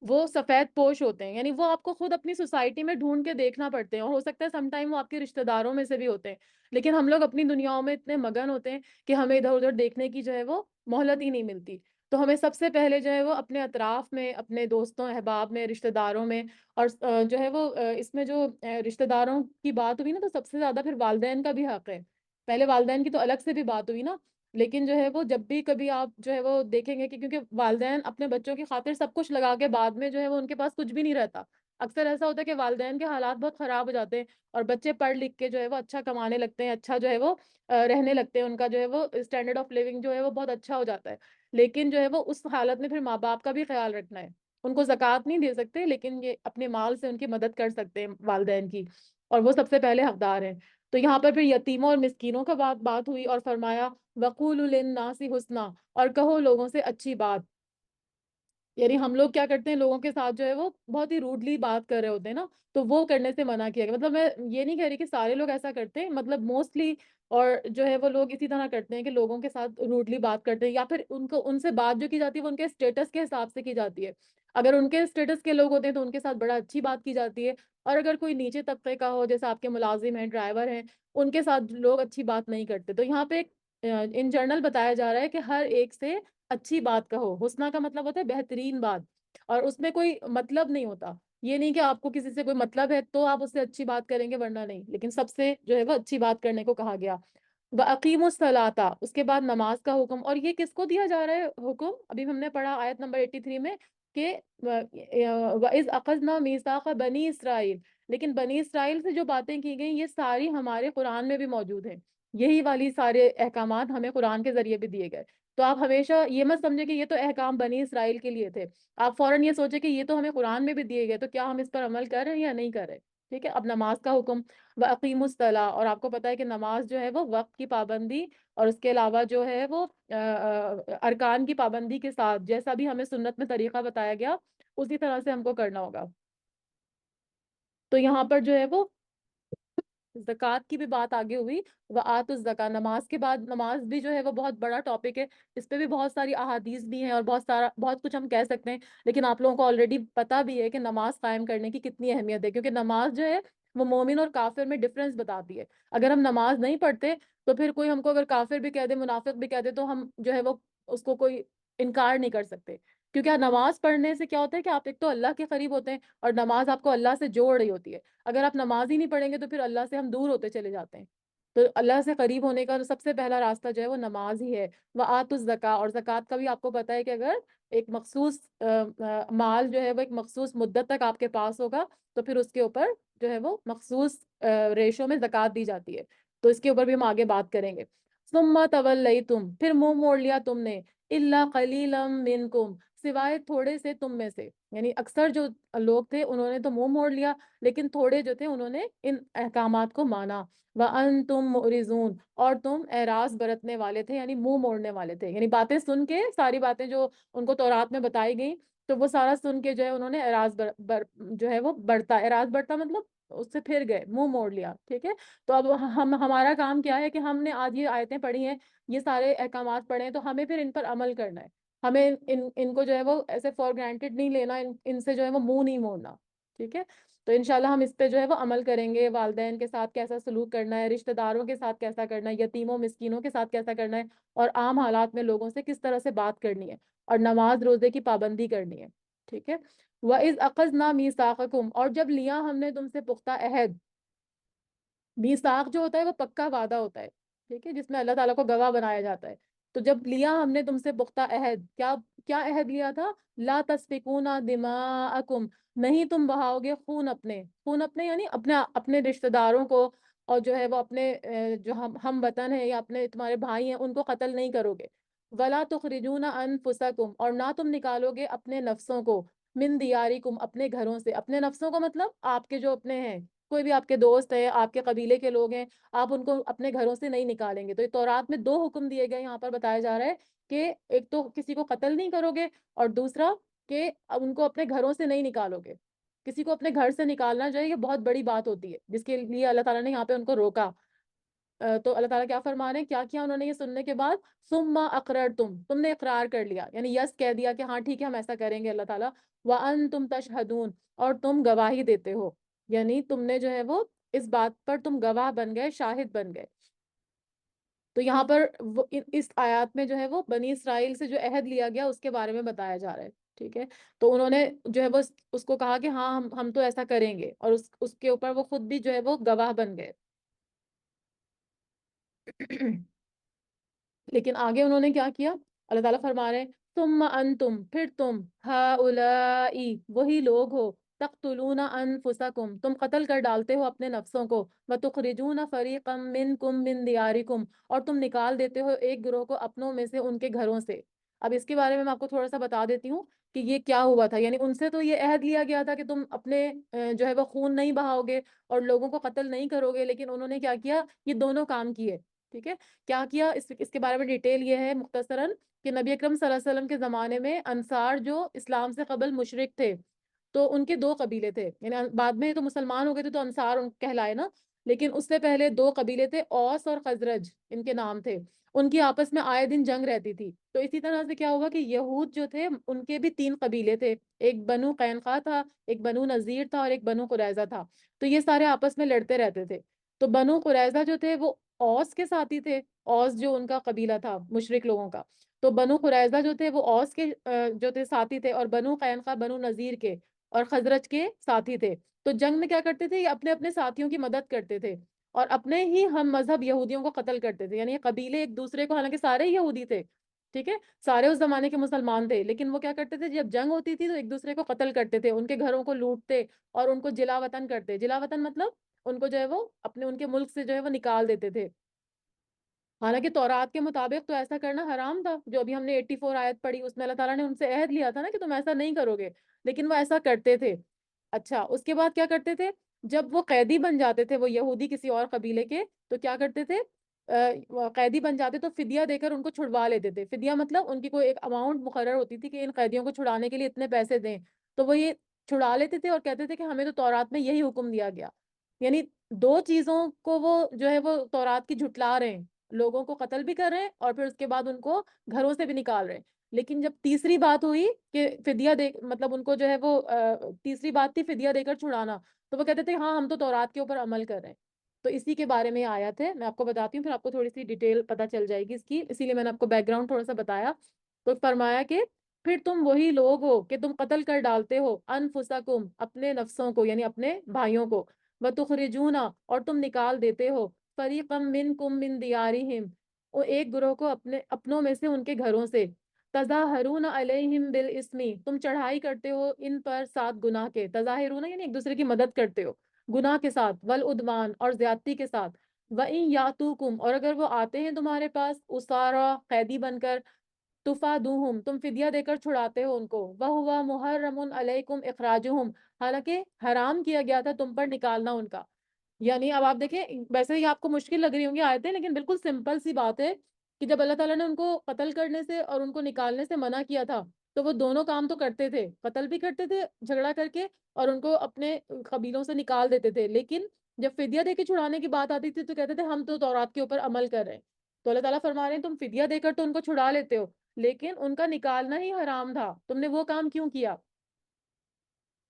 وہ سفید پوش ہوتے ہیں، یعنی وہ آپ کو خود اپنی سوسائٹی میں ڈھونڈ کے دیکھنا پڑتے ہیں، اور ہو سکتا ہے سم ٹائم وہ آپ کے رشتہ داروں میں سے بھی ہوتے ہیں. لیکن ہم لوگ اپنی دنیاؤں میں اتنے مگن ہوتے ہیں کہ ہمیں ادھر ادھر دیکھنے کی جو ہے وہ مہلت ہی نہیں ملتی. تو ہمیں سب سے پہلے جو ہے وہ اپنے اطراف میں، اپنے دوستوں احباب میں، رشتہ داروں میں، اور جو ہے وہ اس میں جو رشتہ داروں کی بات ہوئی نا، تو سب سے زیادہ پھر والدین کا بھی حق ہے. پہلے والدین کی تو الگ سے بھی بات ہوئی نا، لیکن جو ہے وہ جب بھی کبھی آپ جو ہے وہ دیکھیں گے کہ کیونکہ والدین اپنے بچوں کی خاطر سب کچھ لگا کے بعد میں جو ہے وہ ان کے پاس کچھ بھی نہیں رہتا. اکثر ایسا ہوتا ہے کہ والدین کے حالات بہت خراب ہو جاتے ہیں، اور بچے پڑھ لکھ کے جو ہے وہ اچھا کمانے لگتے ہیں، اچھا جو ہے وہ رہنے لگتے ہیں، ان کا جو ہے وہ اسٹینڈرڈ آف لیونگ جو ہے وہ بہت اچھا ہو جاتا ہے. لیکن جو ہے وہ اس حالت میں پھر ماں باپ کا بھی خیال رکھنا ہے. ان کو زکوٰۃ نہیں دے سکتے، لیکن یہ اپنے مال سے ان کی مدد کر سکتے ہیں والدین کی، اور وہ سب سے پہلے حقدار ہیں. تو یہاں پر پھر یتیموں اور مسکینوں کا بات ہوئی، اور فرمایا وقول للناس حسنا، اور کہو لوگوں سے اچھی بات. یعنی ہم لوگ کیا کرتے ہیں، لوگوں کے ساتھ جو ہے وہ بہت ہی روڈلی بات کر رہے ہوتے ہیں نا، تو وہ کرنے سے منع کیا گیا. مطلب میں یہ نہیں کہہ رہی کہ سارے لوگ ایسا کرتے ہیں، مطلب موسٹلی، اور جو ہے وہ لوگ اسی طرح کرتے ہیں کہ لوگوں کے ساتھ روڈلی بات کرتے ہیں، یا پھر ان کو ان سے بات جو کی جاتی ہے وہ ان کے اسٹیٹس کے حساب سے کی جاتی ہے. اگر ان کے اسٹیٹس کے لوگ ہوتے ہیں تو ان کے ساتھ بڑا اچھی بات کی جاتی ہے، اور اگر کوئی نیچے طبقے کا ہو، جیسے آپ کے ملازم ہیں، ڈرائیور ہیں، ان کے ساتھ لوگ اچھی بات نہیں کرتے. تو یہاں پہ ان جنرل بتایا جا رہا ہے کہ ہر ایک سے اچھی بات کہو. حسنہ کا مطلب ہوتا ہے بہترین بات، اور اس میں کوئی مطلب نہیں ہوتا. یہ نہیں کہ آپ کو کسی سے کوئی مطلب ہے تو آپ اس سے اچھی بات کریں گے ورنہ نہیں، لیکن سب سے جو ہے وہ اچھی بات کرنے کو کہا گیا. وَأَقِیمُوا الصَّلَاةَ، اس کے بعد نماز کا حکم، اور یہ کس کو دیا جا رہا ہے حکم؟ ابھی ہم نے پڑھا آیت نمبر 83 میں کہ وَإِذْ أَخَذْنَا مِيثَاقَ بَنِي اسرائیل، لیکن بنی اسرائیل سے جو باتیں کی گئیں یہ ساری ہمارے قرآن میں بھی موجود ہیں، یہی والی سارے احکامات ہمیں قرآن کے ذریعے بھی دیے گئے۔ تو آپ ہمیشہ یہ مت سمجھیں کہ یہ تو احکام بنی اسرائیل کے لیے تھے، آپ فوراً یہ سوچیں کہ یہ تو ہمیں قرآن میں بھی دیے گئے، تو کیا ہم اس پر عمل کر رہے ہیں یا نہیں کر رہے؟ ٹھیک ہے، اب نماز کا حکم، وَأَقِیمُوا الصَّلَاةَ، اور آپ کو پتہ ہے کہ نماز جو ہے وہ وقت کی پابندی اور اس کے علاوہ جو ہے وہ ارکان کی پابندی کے ساتھ، جیسا بھی ہمیں سنت میں طریقہ بتایا گیا اسی طرح سے ہم کو کرنا ہوگا۔ تو یہاں پر جو ہے وہ زکوٰۃ کی بھی بات آگے ہوئی، وآتوا الزکاۃ، نماز کے بعد نماز بھی جو ہے وہ بہت بڑا ٹاپک ہے، اس پہ بھی بہت ساری احادیث بھی ہیں اور بہت کچھ ہم کہہ سکتے ہیں، لیکن آپ لوگوں کو آلریڈی پتہ بھی ہے کہ نماز قائم کرنے کی کتنی اہمیت ہے، کیونکہ نماز جو ہے وہ مومن اور کافر میں ڈفرنس بتاتی ہے۔ اگر ہم نماز نہیں پڑھتے تو پھر کوئی ہم کو اگر کافر بھی کہہ دے، منافق بھی کہہ دے، تو ہم جو ہے وہ اس کو کوئی انکار نہیں کر سکتے، کیونکہ نماز پڑھنے سے کیا ہوتا ہے کہ آپ ایک تو اللہ کے قریب ہوتے ہیں، اور نماز آپ کو اللہ سے جوڑ رہی ہوتی ہے۔ اگر آپ نماز ہی نہیں پڑھیں گے تو پھر اللہ سے ہم دور ہوتے چلے جاتے ہیں۔ تو اللہ سے قریب ہونے کا سب سے پہلا راستہ جو ہے وہ نماز ہی ہے۔ وآتوا الزکاۃ، اور زکوٰۃ کا بھی آپ کو پتہ ہے کہ اگر ایک مخصوص مال جو ہے وہ ایک مخصوص مدت تک آپ کے پاس ہوگا تو پھر اس کے اوپر جو ہے وہ مخصوص ریشو میں زکوٰۃ دی جاتی ہے، تو اس کے اوپر بھی ہم آگے بات کریں گے۔ ثم تولیتم، پھر منہ موڑ لیا تم نے، الا قلیلا منکم، سوائے تھوڑے سے تم میں سے، یعنی اکثر جو لوگ تھے انہوں نے تو منہ موڑ لیا، لیکن تھوڑے جو تھے انہوں نے ان احکامات کو مانا۔ وَأَنْتُمْ مُعْرِضُونَ، اور تم اعراض برتنے والے تھے، یعنی منہ موڑنے والے تھے، یعنی باتیں سن کے، ساری باتیں جو ان کو تورات میں بتائی گئیں تو وہ سارا سن کے جو ہے انہوں نے اعراض جو ہے وہ بڑھتا، اعراض بڑھتا مطلب اس سے پھر گئے، منہ موڑ لیا۔ ٹھیک ہے، تو اب ہمارا کام کیا ہے کہ ہم نے آج یہ آیتیں پڑھی ہیں، یہ سارے احکامات پڑھے ہیں، تو ہمیں پھر ان پر عمل کرنا ہے، ہمیں ان کو جو ہے وہ ایسے فار گرانٹیڈ نہیں لینا، ان سے جو ہے وہ منہ نہیں موڑنا۔ ٹھیک ہے، تو انشاءاللہ ہم اس پہ جو ہے وہ عمل کریں گے، والدین کے ساتھ کیسا سلوک کرنا ہے، رشتہ داروں کے ساتھ کیسا کرنا ہے، یتیموں مسکینوں کے ساتھ کیسا کرنا ہے، اور عام حالات میں لوگوں سے کس طرح سے بات کرنی ہے، اور نماز روزے کی پابندی کرنی ہے۔ ٹھیک ہے، وَإِذْ أَخَذْنَا مِيثَاقَكُمْ، اور جب لیا ہم نے تم سے پختہ عہد، میثاق جو ہوتا ہے وہ پکا وعدہ ہوتا ہے، ٹھیک ہے، جس میں اللہ تعالیٰ کو گواہ بنایا جاتا ہے۔ تو جب لیا ہم نے تم سے پختہ عہد، کیا کیا عہد لیا تھا؟ لا تسفکون دماءکم، نہیں تم بہاؤ گے خون اپنے یعنی اپنے اپنے رشتہ داروں کو، اور جو ہے وہ اپنے جو ہم وطن ہیں یا اپنے تمہارے بھائی ہیں ان کو قتل نہیں کرو گے۔ ولا تخرجون انفسکم، اور نہ تم نکالو گے اپنے نفسوں کو، من دیارکم، اپنے گھروں سے، اپنے نفسوں کو مطلب آپ کے جو اپنے ہیں، کوئی بھی آپ کے دوست ہے، آپ کے قبیلے کے لوگ ہیں، آپ ان کو اپنے گھروں سے نہیں نکالیں گے۔ تو یہ تورات میں دو حکم دیے گئے، یہاں پر بتایا جا رہا ہے کہ ایک تو کسی کو قتل نہیں کرو گے، اور دوسرا کہ ان کو اپنے گھروں سے نہیں نکالو گے۔ کسی کو اپنے گھر سے نکالنا جو ہے یہ بہت بڑی بات ہوتی ہے، جس کے لیے اللہ تعالیٰ نے یہاں پہ ان کو روکا۔ تو اللہ تعالیٰ کیا فرما رہے ہیں، کیا کیا انہوں نے یہ سننے کے بعد؟ ثم اقررتم، تم نے اقرار کر لیا، یعنی یس کہہ دیا کہ ہاں ٹھیک ہے ہم ایسا کریں گے اللہ تعالیٰ، وانتم تشہدون، اور تم گواہی دیتے ہو، یعنی تم نے جو ہے وہ اس بات پر تم گواہ بن گئے، شاہد بن گئے۔ تو یہاں پر اس آیات میں جو ہے وہ بنی اسرائیل سے جو عہد لیا گیا اس کے بارے میں بتایا جا رہا ہے۔ ٹھیک ہے، تو انہوں نے جو ہے وہ اس کو کہا کہ ہاں ہم تو ایسا کریں گے، اور اس کے اوپر وہ خود بھی جو ہے وہ گواہ بن گئے۔ لیکن آگے انہوں نے کیا کیا؟ اللہ تعالیٰ فرما رہے ہیں ثم انتم، پھر تم، ہؤلائی، وہی لوگ ہو، تقتلون انفسکم، تم قتل کر ڈالتے ہو اپنے نفسوں کو، وتخرجون فریقا منکم من دیارکم، اور تم نکال دیتے ہو ایک گروہ کو اپنوں میں سے، ان کے گھروں سے۔ اب اس کے بارے میں آپ کو تھوڑا سا بتا دیتی ہوں کہ یہ کیا ہوا تھا، یعنی ان سے تو یہ عہد لیا گیا تھا کہ تم اپنے جو ہے وہ خون نہیں بہاؤ گے اور لوگوں کو قتل نہیں کرو گے، لیکن انہوں نے کیا کیا؟ یہ دونوں کام کیے۔ ٹھیک ہے، کیا کیا؟ اس کے بارے میں ڈیٹیل یہ ہے مختصراً کہ نبی اکرم صلی اللہ علیہ وسلم کے زمانے میں انصار جو اسلام سے قبل مشرک تھے، تو ان کے دو قبیلے تھے، یعنی بعد میں تو مسلمان ہو گئے تھے تو انصار کہلائے نا، لیکن اس سے پہلے دو قبیلے تھے، اوس اور خزرج ان کے نام تھے، ان کی آپس میں آئے دن جنگ رہتی تھی۔ تو اسی طرح سے کیا ہوا کہ یہود جو تھے ان کے بھی تین قبیلے تھے، ایک بنو قینقاع تھا، ایک بنو نذیر تھا، اور ایک بنو قریظہ تھا۔ تو یہ سارے آپس میں لڑتے رہتے تھے۔ تو بنو قریظہ جو تھے وہ اوس کے ساتھی تھے، اوس جو ان کا قبیلہ تھا مشرک لوگوں کا، تو بنو قریظہ جو تھے وہ اوس کے جو تھے ساتھی تھے، اور بنو قینقاع بنو نذیر کے اور خزرج کے ساتھی تھے۔ تو جنگ میں کیا کرتے تھے؟ یہ اپنے اپنے ساتھیوں کی مدد کرتے تھے، اور اپنے ہی ہم مذہب یہودیوں کو قتل کرتے تھے. یعنی یہ قبیلے ایک دوسرے کو، حالانکہ سارے یہودی تھے، ٹھیک ہے، سارے اس زمانے کے مسلمان تھے، لیکن وہ کیا کرتے تھے جب جنگ ہوتی تھی تو ایک دوسرے کو قتل کرتے تھے، ان کے گھروں کو لوٹتے اور ان کو جلا وطن کرتے. جلا وطن مطلب ان کو جو ہے وہ اپنے ان کے ملک سے جو ہے وہ نکال دیتے تھے. حالانکہ تورات کے مطابق تو ایسا کرنا حرام تھا. جو ابھی ہم نے 84 آیت پڑھی اس میں اللہ تعالیٰ نے ان سے عہد لیا تھا نا کہ تم ایسا نہیں کرو گے، لیکن وہ ایسا کرتے تھے. اچھا، اس کے بعد کیا کرتے تھے؟ جب وہ قیدی بن جاتے تھے وہ یہودی کسی اور قبیلے کے، تو کیا کرتے تھے؟ قیدی بن جاتے تو فدیہ دے کر ان کو چھڑوا لیتے تھے. فدیہ مطلب ان کی کوئی ایک اماؤنٹ مقرر ہوتی تھی کہ ان قیدیوں کو چھڑانے کے لیے اتنے پیسے دیں، تو وہ یہ چھڑا لیتے تھے اور کہتے تھے کہ ہمیں تو تورات میں یہی حکم دیا گیا. یعنی دو چیزوں کو وہ جو ہے وہ تورات کی جھٹلا رہے ہیں، لوگوں کو قتل بھی کر رہے ہیں اور پھر اس کے بعد ان کو گھروں سے بھی نکال رہے ہیں. لیکن جب تیسری بات ہوئی کہ فدیہ دے، مطلب ان کو جو ہے وہ تیسری بات تھی فدیہ دے کر چھڑانا، تو وہ کہتے تھے ہاں ہم تو تورات کے اوپر عمل کر رہے ہیں. تو اسی کے بارے میں آیت ہے، میں آپ کو بتاتی ہوں، پھر آپ کو تھوڑی سی ڈیٹیل پتہ چل جائے گی اس کی، اسی لیے میں نے آپ کو بیک گراؤنڈ تھوڑا سا بتایا. تو فرمایا کہ پھر تم وہی لوگ ہو کہ تم قتل کر ڈالتے ہو انفسکم، اپنے نفسوں کو، یعنی اپنے بھائیوں کو، وتخرجون، اور تم نکال دیتے ہو، فریقا منکم من دیارہم، وہ ایک گروہ کو اپنے اپنوں میں سے ان کے گھروں سے، تظاہرون علیہم بالاسمی، تم چڑھائی کرتے ہو ان پر ساتھ گناہ کے، تظاہرون یعنی ایک دوسرے کی مدد کرتے ہو گناہ کے ساتھ، والعدوان اور زیادتی کے ساتھ، وَإِن يَأْتُوكُمْ، اور اگر وہ آتے ہیں تمہارے پاس اسارا قیدی بن کر، تفادوہم، تم فدیہ دے کر چھڑاتے ہو ان کو، وَهُوَ مُحَرَّمٌ عَلَيْكُمْ إِخْرَاجُهُمْ، حالانکہ حرام کیا گیا تھا تم پر نکالنا ان کا. یعنی اب آپ دیکھیں، ویسے ہی آپ کو مشکل لگ رہی ہوں گی آیتیں، لیکن بالکل سمپل سی بات ہے کہ جب اللہ تعالیٰ نے ان کو قتل کرنے سے اور ان کو نکالنے سے منع کیا تھا تو وہ دونوں کام تو کرتے تھے، قتل بھی کرتے تھے جھگڑا کر کے اور ان کو اپنے قبیلوں سے نکال دیتے تھے. لیکن جب فدیہ دے کے چھڑانے کی بات آتی تھی تو کہتے تھے ہم تو تورات کے اوپر عمل کر رہے ہیں. تو اللہ تعالیٰ فرما رہے ہیں تم فدیہ دے کر تو ان کو چھڑا لیتے ہو، لیکن ان کا نکالنا ہی حرام تھا، تم نے وہ کام کیوں کیا؟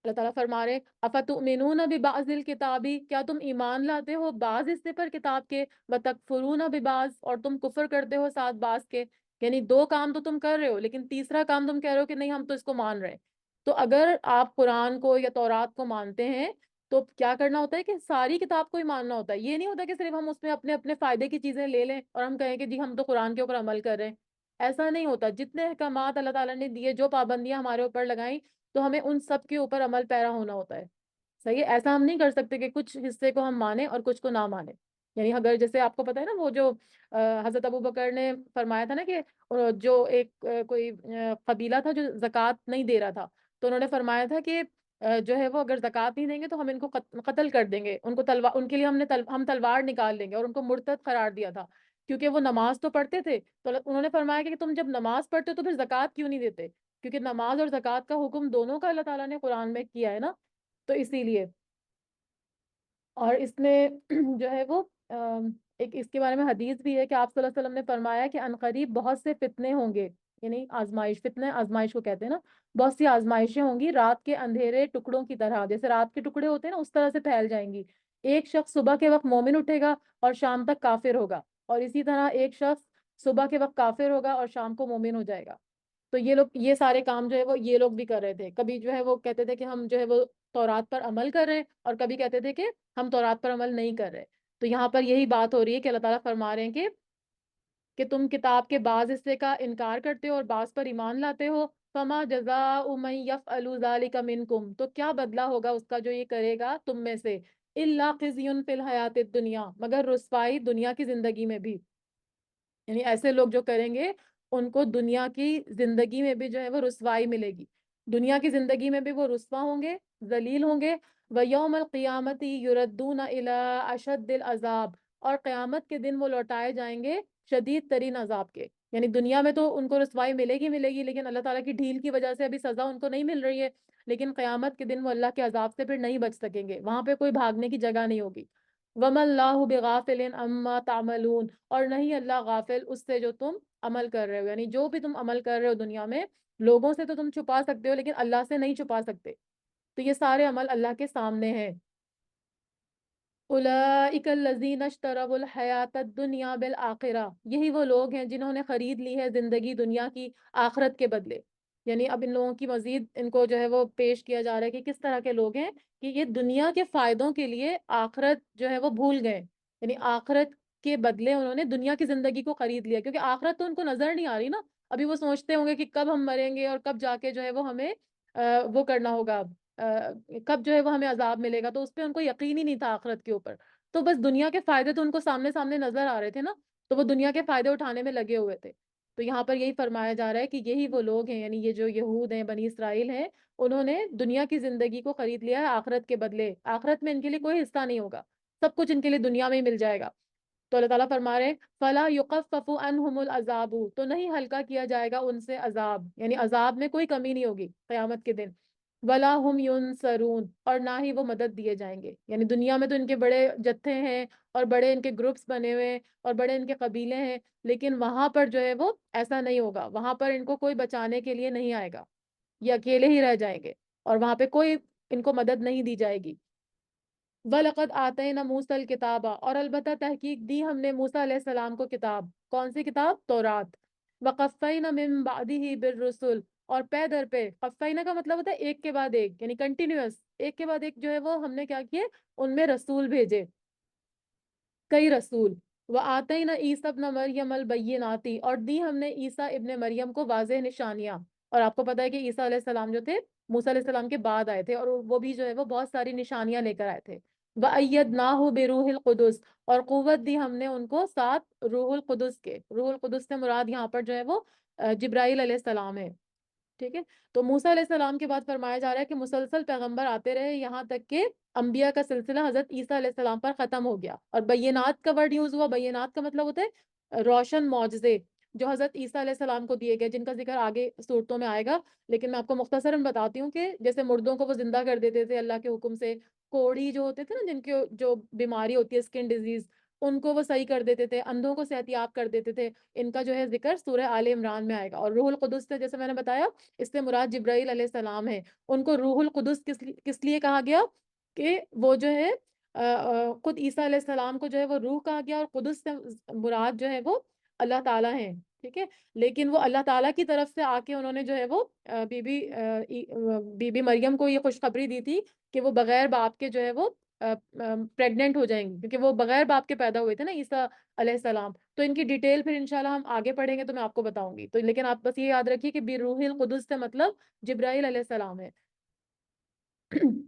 اللہ تعالیٰ فرما رہے افتؤمنون ببعض الکتابی، کیا تم ایمان لاتے ہو بعض حصے پر کتاب کے، وتکفرون ببعض، اور تم کفر کرتے ہو ساتھ بعض کے. یعنی دو کام تو تم کر رہے ہو لیکن تیسرا کام تم کہہ رہے ہو کہ نہیں ہم تو اس کو مان رہے ہیں. تو اگر آپ قرآن کو یا تورات کو مانتے ہیں تو کیا کرنا ہوتا ہے کہ ساری کتاب کو ہی ماننا ہوتا ہے. یہ نہیں ہوتا کہ صرف ہم اس میں اپنے اپنے فائدے کی چیزیں لے لیں اور ہم کہیں کہ جی ہم تو قرآن کے اوپر عمل کر رہے ہیں. ایسا نہیں ہوتا. جتنے احکامات اللہ تعالیٰ نے دیے، جو پابندیاں ہمارے اوپر لگائیں، تو ہمیں ان سب کے اوپر عمل پیرا ہونا ہوتا ہے. صحیح ہے، ایسا ہم نہیں کر سکتے کہ کچھ حصے کو ہم مانیں اور کچھ کو نہ مانیں. یعنی اگر جیسے آپ کو پتا ہے نا وہ جو حضرت ابو بکر نے فرمایا تھا نا کہ جو ایک کوئی قبیلہ تھا جو زکوٰۃ نہیں دے رہا تھا، تو انہوں نے فرمایا تھا کہ جو ہے وہ اگر زکوٰۃ نہیں دیں گے تو ہم ان کو قتل کر دیں گے، ان کو تلوار، ان کے لیے ہم تلوار نکال دیں گے، اور ان کو مرتد قرار دیا تھا کیونکہ وہ نماز تو پڑھتے تھے. تو انہوں نے فرمایا کہ تم جب نماز پڑھتے ہو تو پھر زکوٰۃ کیوں نہیں دیتے؟ کیونکہ نماز اور زکوٰۃ کا حکم دونوں کا اللہ تعالیٰ نے قرآن میں کیا ہے نا، تو اسی لیے. اور اس میں جو ہے وہ ایک اس کے بارے میں حدیث بھی ہے کہ آپ صلی اللہ علیہ وسلم نے فرمایا کہ عنقریب بہت سے فتنے ہوں گے، یعنی آزمائش، فتنے آزمائش کو کہتے ہیں نا، بہت سی آزمائشیں ہوں گی رات کے اندھیرے ٹکڑوں کی طرح، جیسے رات کے ٹکڑے ہوتے ہیں نا اس طرح سے پھیل جائیں گی. ایک شخص صبح کے وقت مومن اٹھے گا اور شام تک کافر ہوگا، اور اسی طرح ایک شخص صبح کے وقت کافر ہوگا اور شام کو مومن ہو جائے گا. تو یہ لوگ یہ سارے کام جو ہے وہ یہ لوگ بھی کر رہے تھے. کبھی جو ہے وہ کہتے تھے کہ ہم جو ہے وہ تورات پر عمل کر رہے ہیں، اور کبھی کہتے تھے کہ ہم تورات پر عمل نہیں کر رہے. تو یہاں پر یہی بات ہو رہی ہے کہ اللہ تعالیٰ فرما رہے ہیں کہ تم کتاب کے بعض حصے کا انکار کرتے ہو اور بعض پر ایمان لاتے ہو. فما جزاء من یفعل ذلک منکم، تو کیا بدلہ ہوگا اس کا جو یہ کرے گا تم میں سے، الا خزی فی الحیات الدنیا، مگر رسوائی دنیا کی زندگی میں بھی. یعنی ایسے لوگ جو کریں گے ان کو دنیا کی زندگی میں بھی جو ہے وہ رسوائی ملے گی، دنیا کی زندگی میں بھی وہ رسوا ہوں گے، ذلیل ہوں گے. وَيَوْمَ الْقِيَامَةِ يُرَدُّونَ إِلَىٰ أَشَدِّ الْعَذَابِ، اور قیامت کے دن وہ لوٹائے جائیں گے شدید ترین عذاب کے. یعنی دنیا میں تو ان کو رسوائی ملے گی لیکن اللہ تعالیٰ کی ڈھیل کی وجہ سے ابھی سزا ان کو نہیں مل رہی ہے، لیکن قیامت کے دن وہ اللہ کے عذاب سے پھر نہیں بچ سکیں گے، وہاں پہ کوئی بھاگنے کی جگہ نہیں ہوگی. وَمَا اللَّهُ بِغَافِلٍ عَمَّا تَعْمَلُونَ، اور نہیں اللہ غافل اس سے جو تم عمل کر رہے ہو. یعنی جو بھی تم عمل کر رہے ہو دنیا میں، لوگوں سے تو تم چھپا سکتے ہو لیکن اللہ سے نہیں چھپا سکتے. تو یہ سارے عمل اللہ کے سامنے ہیں. اولئک الذین اشتروا الحیات الدنیا بالآخرہ، یہی وہ لوگ ہیں جنہوں نے خرید لی ہے زندگی دنیا کی آخرت کے بدلے. یعنی اب ان لوگوں کی مزید ان کو جو ہے وہ پیش کیا جا رہا ہے کہ کس طرح کے لوگ ہیں کہ یہ دنیا کے فائدوں کے لیے آخرت جو ہے وہ بھول گئے. یعنی آخرت کے بدلے انہوں نے دنیا کی زندگی کو خرید لیا، کیونکہ آخرت تو ان کو نظر نہیں آ رہی نا. ابھی وہ سوچتے ہوں گے کہ کب ہم مریں گے اور کب جا کے جو ہے وہ ہمیں وہ کرنا ہوگا، کب جو ہے وہ ہمیں عذاب ملے گا. تو اس پہ ان کو یقین ہی نہیں تھا آخرت کے اوپر. تو بس دنیا کے فائدے تو ان کو سامنے سامنے نظر آ رہے تھے نا، تو وہ دنیا کے فائدے اٹھانے میں لگے ہوئے تھے. تو یہاں پر یہی فرمایا جا رہا ہے کہ یہی وہ لوگ ہیں، یعنی یہ جو یہود ہیں، بنی اسرائیل ہیں، انہوں نے دنیا کی زندگی کو خرید لیا ہے آخرت کے بدلے. آخرت میں ان کے لیے کوئی حصہ نہیں ہوگا، سب کچھ ان کے لیے دنیا میں ہی مل جائے گا. تو اللہ تعالیٰ فرما رہے ہیں فلا یخفف عنہم العذاب، تو نہیں ہلکا کیا جائے گا ان سے عذاب، یعنی عذاب میں کوئی کمی نہیں ہوگی قیامت کے دن. ولا ہم ینصرون، اور نہ ہی وہ مدد دیے جائیں گے. یعنی دنیا میں تو ان کے بڑے جتھے ہیں اور بڑے ان کے گروپس بنے ہوئے ہیں اور بڑے ان کے قبیلے ہیں، لیکن وہاں پر جو ہے وہ ایسا نہیں ہوگا. وہاں پر ان کو کوئی بچانے کے لیے نہیں آئے گا، یہ اکیلے ہی رہ جائیں گے اور وہاں پہ کوئی ان کو مدد نہیں دی جائے گی. وَلَقَدْ آتَيْنَا مُوسَى الْكِتَابَ، اور البتہ تحقیق دی ہم نے موسیٰ علیہ السلام کو کتاب. کون سی کتاب؟ تورات. وَقَفَّيْنَا مِن بَعْدِهِ بِالرُّسُلِ، اور پے در پہ. قفینا کا مطلب ہوتا ہے ایک کے بعد ایک، یعنی کنٹینیوس، ایک کے بعد ایک جو ہے وہ ہم نے کیا کیے، ان میں رسول بھیجے، کئی رسول. وَآتَيْنَا عِيسَى ابْنَ مَرْيَمَ الْبَيِّنَاتِ، اور دی ہم نے عیسیٰ ابن مریم کو واضح نشانیاں. اور آپ کو پتا ہے کہ عیسیٰ علیہ السلام جو تھے موسیٰ علیہ السلام کے بعد آئے تھے، اور وہ بھی جو ہے وہ بہت ساری نشانیاں لے کر آئے تھے. وَأَيَّدْنَاهُ بِرُوحِ الْقُدُسِ، اور قوت دی ہم نے ان کو ساتھ روح القدس کے. روح القدس سے مراد یہاں پر جو ہے وہ جبرائیل علیہ السلام ہے. ٹھیک ہے. تو موسیٰ علیہ السلام کے بعد فرمایا جا رہا ہے کہ مسلسل پیغمبر آتے رہے یہاں تک کہ انبیاء کا سلسلہ حضرت عیسیٰ علیہ السلام پر ختم ہو گیا. اور بینات کا ورڈ یوز ہوا. بینات کا مطلب ہوتا ہے روشن معجزے جو حضرت عیسیٰ علیہ السلام کو دیے گئے، جن کا ذکر آگے صورتوں میں آئے گا. لیکن میں آپ کو مختصراً بتاتی ہوں کہ جیسے مردوں کو وہ زندہ کر دیتے تھے اللہ کے حکم سے، کوڑی جو ہوتے تھے نا، جن کے جو بیماری ہوتی ہے اسکن ڈیزیز، ان کو وہ صحیح کر دیتے تھے، اندھوں کو صحت یاب کر دیتے تھے. ان کا جو ہے ذکر سورہ آل عمران میں آئے گا. اور روح القدس سے جیسے میں نے بتایا اس سے مراد جبرائیل علیہ السلام ہے. ان کو روح القدس کس لیے کہا گیا کہ وہ جو ہے خود عیسیٰ علیہ السلام کو جو ہے وہ روح کہا گیا، اور قدس سے مراد جو ہے وہ اللہ تعالیٰ ہیں. ٹھیک ہے. لیکن وہ اللہ تعالیٰ کی طرف سے آ کے انہوں نے جو ہے وہ بی بی مریم کو یہ خوشخبری دی تھی کہ وہ بغیر باپ کے جو ہے وہ پریگننٹ ہو جائیں گی، کیونکہ وہ بغیر باپ کے پیدا ہوئے تھے نا عیسیٰ علیہ السلام. تو ان کی ڈیٹیل پھر انشاءاللہ ہم آگے پڑھیں گے تو میں آپ کو بتاؤں گی. تو لیکن آپ بس یہ یاد رکھیے کہ بروح القدس سے مطلب جبرائیل علیہ السلام ہے.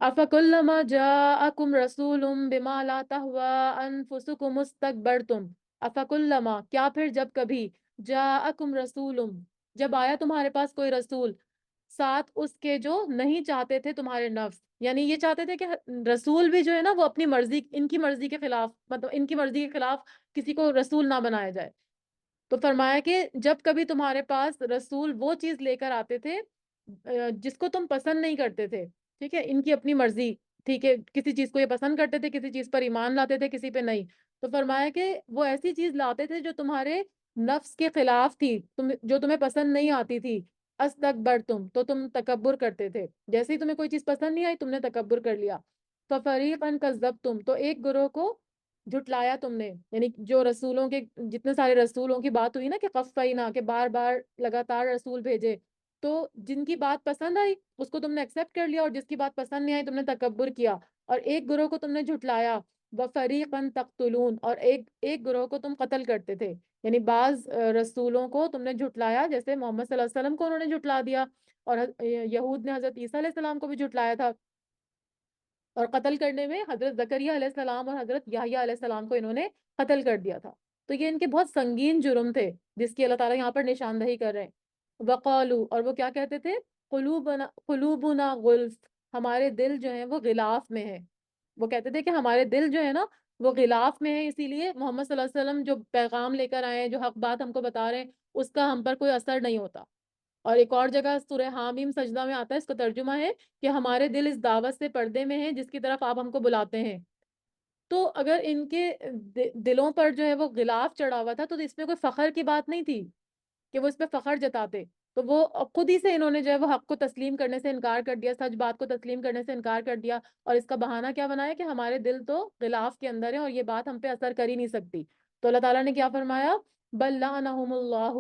افکلما جاءکم رسول بما لا تهوى انفسکم استکبرتم. افکلما، کیا پھر جب کبھی، جاءکم رسول، جب آیا تمہارے پاس کوئی رسول، ساتھ اس کے جو نہیں چاہتے تھے تمہارے نفس. یعنی یہ چاہتے تھے کہ رسول بھی جو ہے نا وہ اپنی مرضی، ان کی مرضی کے خلاف، مطلب ان کی مرضی کے خلاف کسی کو رسول نہ بنایا جائے. تو فرمایا کہ جب کبھی تمہارے پاس رسول وہ چیز لے کر آتے تھے جس کو تم پسند نہیں کرتے تھے. ٹھیک ہے. ان کی اپنی مرضی. ٹھیک ہے. کسی چیز کو یہ پسند کرتے تھے، کسی چیز پر ایمان لاتے تھے، کسی پہ نہیں. تو فرمایا کہ وہ ایسی چیز لاتے تھے جو تمہارے نفس کے خلاف تھی، جو تمہیں پسند نہیں آتی تھی. استکبرتم، تو تم تکبر کرتے تھے. جیسے ہی تمہیں کوئی چیز پسند نہیں آئی تم نے تکبر کر لیا. ففریقا کذبتم، تو ایک گروہ کو جھٹلایا تم نے. یعنی جو رسولوں کے جتنے سارے رسولوں کی بات ہوئی نا کہ قفینا، کہ بار بار لگاتار رسول بھیجے، تو جن کی بات پسند آئی اس کو تم نے ایکسپٹ کر لیا، اور جس کی بات پسند نہیں آئی تم نے تکبر کیا. اور ایک گروہ کو تم نے جھٹلایا. وفریقا تقتلون، اور ایک گروہ کو تم قتل کرتے تھے. یعنی بعض رسولوں کو تم نے جھٹلایا، جیسے محمد صلی اللہ علیہ وسلم کو انہوں نے جھٹلا دیا، اور یہود نے حضرت عیسیٰ علیہ السلام کو بھی جھٹلایا تھا. اور قتل کرنے میں حضرت زکریا علیہ السلام اور حضرت یحییٰ علیہ السلام کو انہوں نے قتل کر دیا تھا. تو یہ ان کے بہت سنگین جرم تھے جس کی اللہ تعالیٰ یہاں پر نشاندہی کر رہے ہیں. وقالو، اور وہ کیا کہتے تھے، قلوبنا غلف، ہمارے دل جو ہیں وہ غلاف میں ہیں. وہ کہتے تھے کہ ہمارے دل جو ہے نا وہ غلاف میں ہے، اسی لیے محمد صلی اللہ علیہ وسلم جو پیغام لے کر آئے ہیں، جو حق بات ہم کو بتا رہے ہیں، اس کا ہم پر کوئی اثر نہیں ہوتا. اور ایک اور جگہ سورہ حامیم سجدہ میں آتا ہے، اس کا ترجمہ ہے کہ ہمارے دل اس دعوت سے پردے میں ہیں جس کی طرف آپ ہم کو بلاتے ہیں. تو اگر ان کے دلوں پر جو ہے وہ غلاف چڑھا ہوا تھا تو اس میں کوئی فخر کی بات نہیں تھی کہ وہ اس پہ فخر جتاتے. تو وہ خود ہی سے انہوں نے جو ہے وہ حق کو تسلیم کرنے سے انکار کر دیا، سچ بات کو تسلیم کرنے سے انکار کر دیا، اور اس کا بہانہ کیا بنایا کہ ہمارے دل تو غلاف کے اندر ہیں اور یہ بات ہم پہ اثر کر ہی نہیں سکتی. تو اللہ تعالیٰ نے کیا فرمایا بل لعنہم اللہ،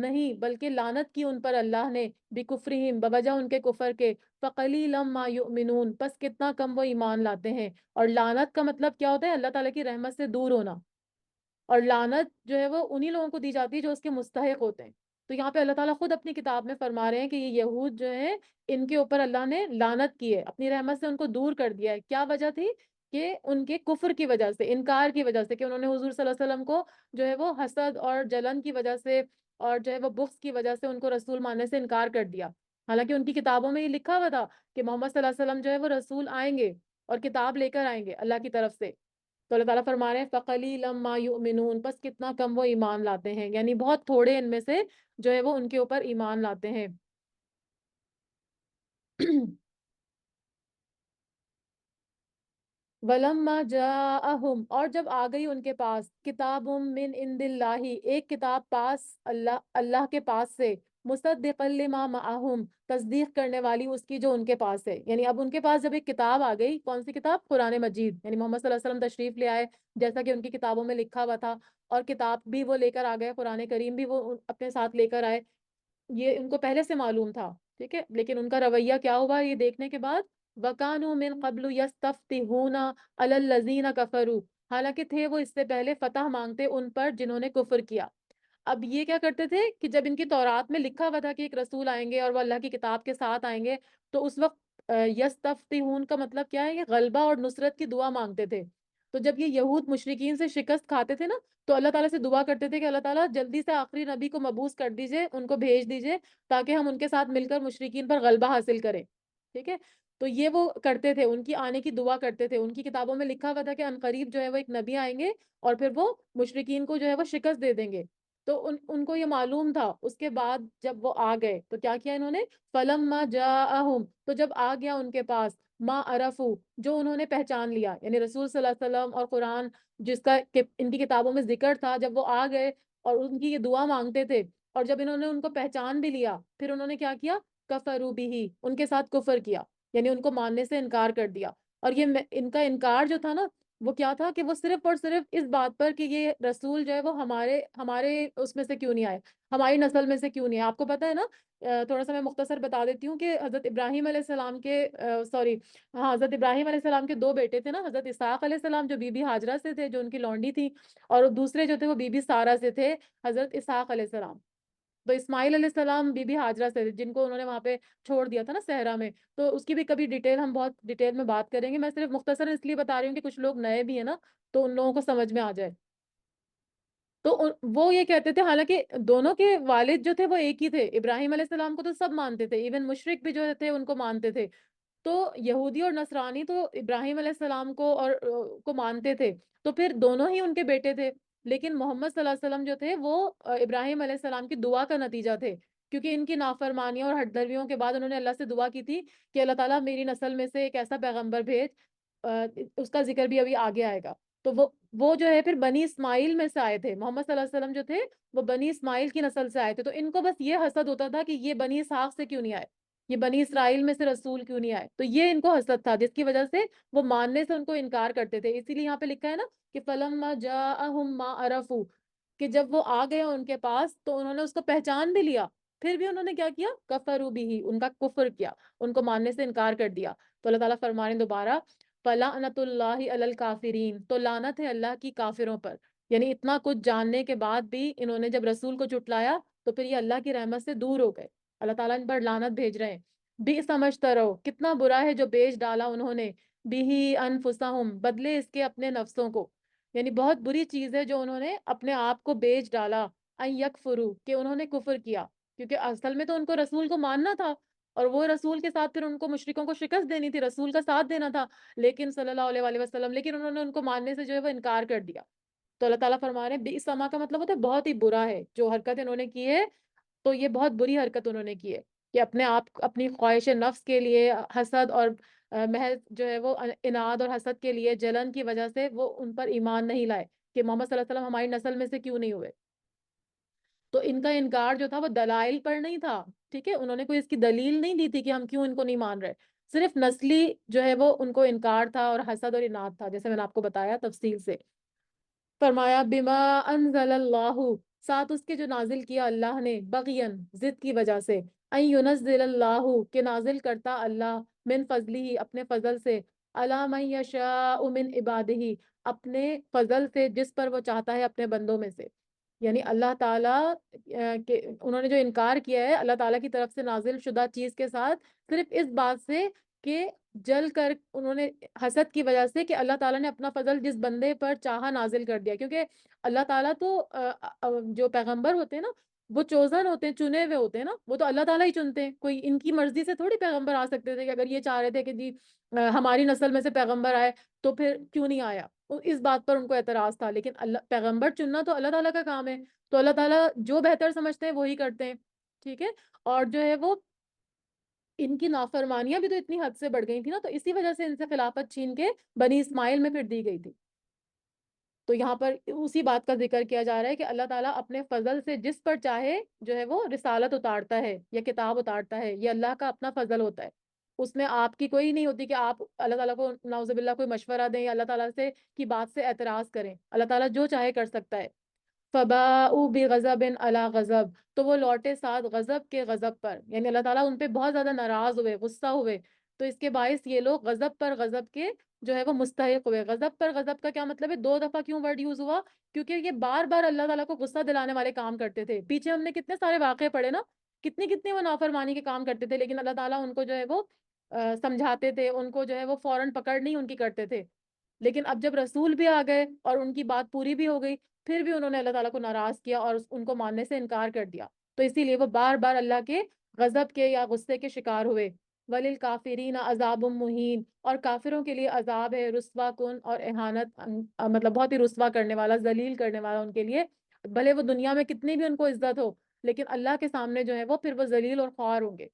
نہیں بلکہ لعنت کی ان پر اللہ نے، بکفرہم بوجہ ان کے کفر کے، فقلیلا ما یؤمنون پس کتنا کم وہ ایمان لاتے ہیں۔ اور لعنت کا مطلب کیا ہوتا ہے؟ اللہ تعالیٰ کی رحمت سے دور ہونا، اور لعنت جو ہے وہ انہی لوگوں کو دی جاتی ہے جو اس کے مستحق ہوتے ہیں۔ تو یہاں پہ اللہ تعالیٰ خود اپنی کتاب میں فرما رہے ہیں کہ یہ یہود جو ہیں، ان کے اوپر اللہ نے لعنت کی ہے، اپنی رحمت سے ان کو دور کر دیا ہے۔ کیا وجہ تھی؟ کہ ان کے کفر کی وجہ سے، انکار کی وجہ سے، کہ انہوں نے حضور صلی اللہ علیہ وسلم کو جو ہے وہ حسد اور جلن کی وجہ سے اور جو ہے وہ بغض کی وجہ سے ان کو رسول ماننے سے انکار کر دیا۔ حالانکہ ان کی کتابوں میں یہ لکھا ہوا تھا کہ محمد صلی اللہ علیہ وسلم جو ہے وہ رسول آئیں گے اور کتاب لے کر آئیں گے اللہ کی طرف سے۔ تو اللہ تعالیٰ فرما رہے ہیں فَقَلِيلًا مَا يُؤْمِنُونَ بس کتنا کم وہ ایمان لاتے ہیں، یعنی بہت تھوڑے ان میں سے جو ہے وہ ان کے اوپر ایمان لاتے ہیں۔ وَلَمَّا جَاءَهُمْ اور جب آ گئی ان کے پاس، کتاب من عند اللہ ایک کتاب پاس اللہ کے پاس سے، مصدقا لما معہم تصدیق کرنے والی اس کی جو ان کے پاس ہے۔ یعنی اب ان کے پاس جب ایک کتاب آ گئی، کون سی کتاب؟ قرآن مجید، یعنی محمد صلی اللہ علیہ وسلم تشریف لے آئے جیسا کہ ان کی کتابوں میں لکھا ہوا تھا، اور کتاب بھی وہ لے کر آ گئے، قرآن کریم بھی وہ اپنے ساتھ لے کر آئے، یہ ان کو پہلے سے معلوم تھا، ٹھیک ہے، لیکن ان کا رویہ کیا ہوا یہ دیکھنے کے بعد، وَكَانُوا مِن قَبْلُ يَسْتَفْتِحُونَ عَلَى الَّذِينَ كَفَرُوا حالانکہ تھے وہ اس سے پہلے فتح مانگتے ان پر جنہوں نے کفر کیا۔ اب یہ کیا کرتے تھے کہ جب ان کی تورات میں لکھا ہوا تھا کہ ایک رسول آئیں گے اور وہ اللہ کی کتاب کے ساتھ آئیں گے، تو اس وقت یستفتحون کا مطلب کیا ہے؟ یہ غلبہ اور نصرت کی دعا مانگتے تھے۔ تو جب یہ یہود مشرکین سے شکست کھاتے تھے نا، تو اللہ تعالیٰ سے دعا کرتے تھے کہ اللہ تعالیٰ جلدی سے آخری نبی کو مبعوث کر دیجئے، ان کو بھیج دیجئے تاکہ ہم ان کے ساتھ مل کر مشرکین پر غلبہ حاصل کریں، ٹھیک ہے۔ تو یہ وہ کرتے تھے، ان کی آنے کی دعا کرتے تھے، ان کی کتابوں میں لکھا ہوا تھا کہ عنقریب جو ہے وہ ایک نبی آئیں گے اور پھر وہ مشرکین کو جو ہے وہ شکست دے دیں گے۔ تو ان کو یہ معلوم تھا۔ اس کے بعد جب وہ آ گئے تو کیا کیا انہوں نے؟ فَلَمَّا جَاءَهُمْ تو جب آ گیا ان کے پاس، ما عرفو جو انہوں نے پہچان لیا، یعنی رسول صلی اللہ علیہ وسلم اور قرآن جس کا ان کی کتابوں میں ذکر تھا، جب وہ آ گئے اور ان کی یہ دعا مانگتے تھے، اور جب انہوں نے ان کو پہچان بھی لیا، پھر انہوں نے کیا کیا؟ کفروا بھی ان کے ساتھ کفر کیا، یعنی ان کو ماننے سے انکار کر دیا۔ اور یہ ان کا انکار جو تھا نا، وہ کیا تھا کہ وہ صرف اور صرف اس بات پر کہ یہ رسول جو ہے وہ ہمارے اس میں سے کیوں نہیں آئے، ہماری نسل میں سے کیوں نہیں آئے۔ آپ کو پتہ ہے نا، تھوڑا سا میں مختصر بتا دیتی ہوں کہ حضرت ابراہیم علیہ السلام کے سوری ہاں حضرت ابراہیم علیہ السلام کے دو بیٹے تھے نا، حضرت اسحاق علیہ السلام جو بی بی ہاجرہ سے تھے، جو ان کی لونڈی تھی، اور دوسرے جو تھے وہ بی بی سارہ سے تھے، حضرت اسحاق علیہ السلام۔ تو اسماعیل علیہ السلام بی بی ہاجرہ سے تھے، جن کو انہوں نے وہاں پہ چھوڑ دیا تھا نا صحرا میں، تو اس کی بھی کبھی ڈیٹیل ہم بہت ڈیٹیل میں بات کریں گے، میں صرف مختصر اس لیے بتا رہی ہوں کہ کچھ لوگ نئے بھی ہیں نا، تو ان لوگوں کو سمجھ میں آ جائے۔ تو وہ یہ کہتے تھے، حالانکہ دونوں کے والد جو تھے وہ ایک ہی تھے، ابراہیم علیہ السلام کو تو سب مانتے تھے، ایون مشرک بھی جو تھے ان کو مانتے تھے۔ تو یہودی اور نصرانی تو ابراہیم علیہ السلام کو اور کو مانتے تھے، تو پھر دونوں ہی ان کے بیٹے تھے، لیکن محمد صلی اللہ علیہ وسلم جو تھے وہ ابراہیم علیہ السلام کی دعا کا نتیجہ تھے، کیونکہ ان کی نافرمانیوں اور ہٹ دھرمیوں کے بعد انہوں نے اللہ سے دعا کی تھی کہ اللہ تعالیٰ میری نسل میں سے ایک ایسا پیغمبر بھیج، اس کا ذکر بھی ابھی آگے آئے گا۔ تو وہ جو ہے پھر بنی اسماعیل میں سے آئے تھے، محمد صلی اللہ علیہ وسلم جو تھے وہ بنی اسماعیل کی نسل سے آئے تھے، تو ان کو بس یہ حسد ہوتا تھا کہ یہ بنی اسحاق سے کیوں نہیں آئے، یہ بنی اسرائیل میں سے رسول کیوں نہیں آئے، تو یہ ان کو حسد تھا جس کی وجہ سے وہ ماننے سے ان کو انکار کرتے تھے۔ اسی لیے یہاں پہ لکھا ہے نا کہ فَلَمَّا جَاءَهُم مَا عَرَفُوا کہ جب وہ آ گئے ان کے پاس تو انہوں نے اس کو پہچان بھی لیا، پھر بھی انہوں نے کیا کیا؟ کفروا بھی ان کا کفر کیا، ان کو ماننے سے انکار کر دیا۔ تو اللہ تعالیٰ فرما رہے ہیں دوبارہ فَلَعْنَةُ اللَّهِ عَلَى الْكَافِرِينَ تو لعنت ہے اللہ کی کافروں پر، یعنی اتنا کچھ جاننے کے بعد بھی انہوں نے جب رسول کو جھٹلایا تو پھر یہ اللہ کی رحمت سے دور ہو گئے، اللہ تعالیٰ ان پر لعنت بھیج رہے ہیں۔ بھی سمجھتا رہو کتنا برا ہے جو بیچ ڈالا انہوں نے، بھی انفسہم بدلے اس کے اپنے نفسوں کو، یعنی بہت بری چیز ہے جو انہوں نے اپنے آپ کو بیچ ڈالا، ان یکفروا کہ انہوں نے کفر کیا، کیونکہ اصل میں تو ان کو رسول کو ماننا تھا، اور وہ رسول کے ساتھ پھر ان کو مشرکوں کو شکست دینی تھی، رسول کا ساتھ دینا تھا، لیکن صلی اللہ علیہ وآلہ وسلم، لیکن انہوں نے ان کو ماننے سے جو ہے وہ انکار کر دیا۔ تو اللہ تعالیٰ فرما رہے ہیں بئس ما کا مطلب ہوتا ہے بہت ہی برا ہے جو حرکت انہوں نے کی ہے، تو یہ بہت بری حرکت انہوں نے کی ہے کہ اپنے آپ اپنی خواہش نفس کے لیے حسد اور محض جو ہے وہ اناد اور حسد کے لیے جلن کی وجہ سے وہ ان پر ایمان نہیں لائے کہ محمد صلی اللہ علیہ وسلم ہماری نسل میں سے کیوں نہیں ہوئے۔ تو ان کا انکار جو تھا وہ دلائل پر نہیں تھا، ٹھیک ہے، انہوں نے کوئی اس کی دلیل نہیں دی تھی کہ ہم کیوں ان کو نہیں مان رہے، صرف نسلی جو ہے وہ ان کو انکار تھا اور حسد اور اناد تھا، جیسے میں نے آپ کو بتایا تفصیل سے۔ فرمایا بما انزل اللہ ساتھ اس کے جو نازل کیا اللہ نے بغین ضد کی وجہ سے، ان ينزل اللہ کہ نازل کرتا اللہ من فضلہ اپنے فضل سے، علی من یشاء من عبادہ اپنے فضل سے جس پر وہ چاہتا ہے اپنے بندوں میں سے، یعنی اللہ تعالیٰ کہ انہوں نے جو انکار کیا ہے اللہ تعالیٰ کی طرف سے نازل شدہ چیز کے ساتھ صرف اس بات سے کہ جل کر انہوں نے حسد کی وجہ سے کہ اللہ تعالیٰ نے اپنا فضل جس بندے پر چاہا نازل کر دیا، کیونکہ اللہ تعالیٰ تو جو پیغمبر ہوتے ہیں نا وہ چوزن ہوتے ہیں، چنے ہوئے ہوتے ہیں نا، وہ تو اللہ تعالیٰ ہی چنتے ہیں، کوئی ان کی مرضی سے تھوڑی پیغمبر آ سکتے تھے کہ اگر یہ چاہ رہے تھے کہ جی ہماری نسل میں سے پیغمبر آئے تو پھر کیوں نہیں آیا، اس بات پر ان کو اعتراض تھا، لیکن اللہ پیغمبر چننا تو اللہ تعالیٰ کا کام ہے، تو اللہ تعالیٰ جو بہتر سمجھتے ہیں وہی کرتے ہیں، ٹھیک ہے، اور جو ہے وہ ان کی نافرمانیاں بھی تو اتنی حد سے بڑھ گئی تھی نا، تو اسی وجہ سے ان سے خلافت چھین کے بنی اسماعیل میں پھر دی گئی تھی۔ تو یہاں پر اسی بات کا ذکر کیا جا رہا ہے کہ اللہ تعالیٰ اپنے فضل سے جس پر چاہے جو ہے وہ رسالت اتارتا ہے یا کتاب اتارتا ہے، یہ اللہ کا اپنا فضل ہوتا ہے، اس میں آپ کی کوئی نہیں ہوتی کہ آپ اللہ تعالیٰ کو نعوذ باللہ کوئی مشورہ دیں یا اللہ تعالیٰ سے کی بات سے اعتراض کریں، اللہ تعالیٰ جو چاہے کر سکتا ہے۔ فباؤ بغضب علی غضب تو وہ لوٹے ساتھ غضب کے غضب پر، یعنی اللہ تعالیٰ ان پہ بہت زیادہ ناراض ہوئے، غصہ ہوئے، تو اس کے باعث یہ لوگ غضب پر غضب کے جو ہے وہ مستحق ہوئے۔ غضب پر غضب کا کیا مطلب ہے؟ دو دفعہ کیوں ورڈ یوز ہوا؟ کیونکہ یہ بار بار اللہ تعالیٰ کو غصہ دلانے والے کام کرتے تھے، پیچھے ہم نے کتنے سارے واقعے پڑھے نا، کتنی کتنی وہ نافرمانی کے کام کرتے تھے، لیکن اللہ تعالیٰ ان کو جو ہے وہ سمجھاتے تھے، ان کو جو ہے وہ فوراً پکڑ نہیں ان کی کرتے تھے، لیکن اب جب رسول بھی آ گئے اور ان کی بات پوری بھی ہو گئی پھر بھی انہوں نے اللہ تعالیٰ کو ناراض کیا اور ان کو ماننے سے انکار کر دیا، تو اسی لیے وہ بار بار اللہ کے غضب کے یا غصے کے شکار ہوئے۔ وَلِلْكَافِرِينَ عَذَابٌ مُّهِينٌ اور کافروں کے لیے عذاب ہے رسوا کن اور اہانت مطلب بہت ہی رسوا کرنے والا، ذلیل کرنے والا ان کے لیے، بھلے وہ دنیا میں کتنی بھی ان کو عزت ہو لیکن اللہ کے سامنے جو ہے وہ پھر وہ ذلیل اور خوار ہوں گے۔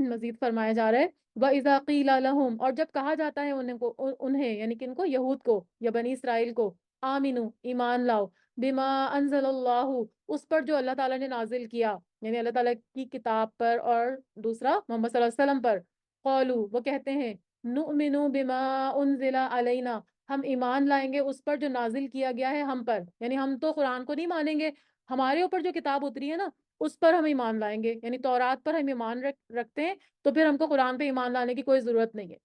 مزید فرمایا جا رہا ہے وَإِذَا قِيلَ لَهُمْ اور جب کہا جاتا ہے انہیں یعنی کن کو، یہود کو یا بنی اسرائیل کو، آمینو ایمان لاؤ، بما انزل اللہ اس پر جو اللہ تعالیٰ نے نازل کیا، یعنی اللہ تعالیٰ کی کتاب پر اور دوسرا محمد صلی اللہ علیہ وسلم پر، قولو وہ کہتے ہیں نؤمنو بما انزل علینا ہم ایمان لائیں گے اس پر جو نازل کیا گیا ہے ہم پر، یعنی ہم تو قرآن کو نہیں مانیں گے، ہمارے اوپر جو کتاب اتری ہے نا اس پر ہم ایمان لائیں گے، یعنی تورات پر ہم ایمان رکھتے ہیں تو پھر ہم کو قرآن پہ ایمان لانے کی کوئی ضرورت نہیں ہے۔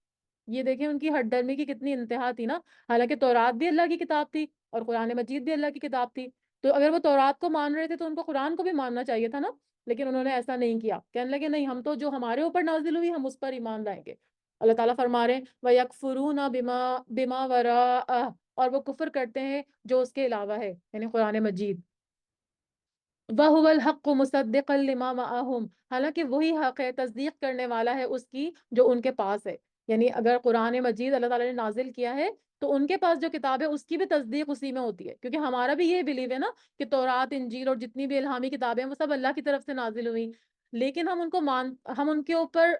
یہ دیکھیں ان کی ہٹ ڈرمی کی کتنی انتہا تھی نا، حالانکہ تورات بھی اللہ کی کتاب تھی اور قرآن مجید بھی اللہ کی کتاب تھی، تو اگر وہ تورات کو مان رہے تھے تو ان کو قرآن کو بھی ماننا چاہیے تھا نا، لیکن انہوں نے ایسا نہیں کیا، کہنے لگے نہیں ہم تو جو ہمارے اوپر نازل ہوئی ہم اس پر ایمان لائیں گے۔ اللہ تعالیٰ فرما رہے ہیں وَيَكْفُرُونَ بِمَا وَرَاءَهُ اور وہ کفر کرتے ہیں جو اس کے علاوہ ہے، یعنی قرآن مجید، وَهُوَ الْحَقُّ مُصَدِّقًا لِمَا مَعَهُمْ حالانکہ وہی حق ہے، تصدیق کرنے والا ہے اس کی جو ان کے پاس ہے، یعنی اگر قرآن مجید اللہ تعالیٰ نے نازل کیا ہے تو ان کے پاس جو کتاب ہے اس کی بھی تصدیق اسی میں ہوتی ہے، کیونکہ ہمارا بھی یہ بلیو ہے نا کہ تورات انجیل اور جتنی بھی الہامی کتابیں ہیں وہ سب اللہ کی طرف سے نازل ہوئی، لیکن ہم ان کو ہم ان کے اوپر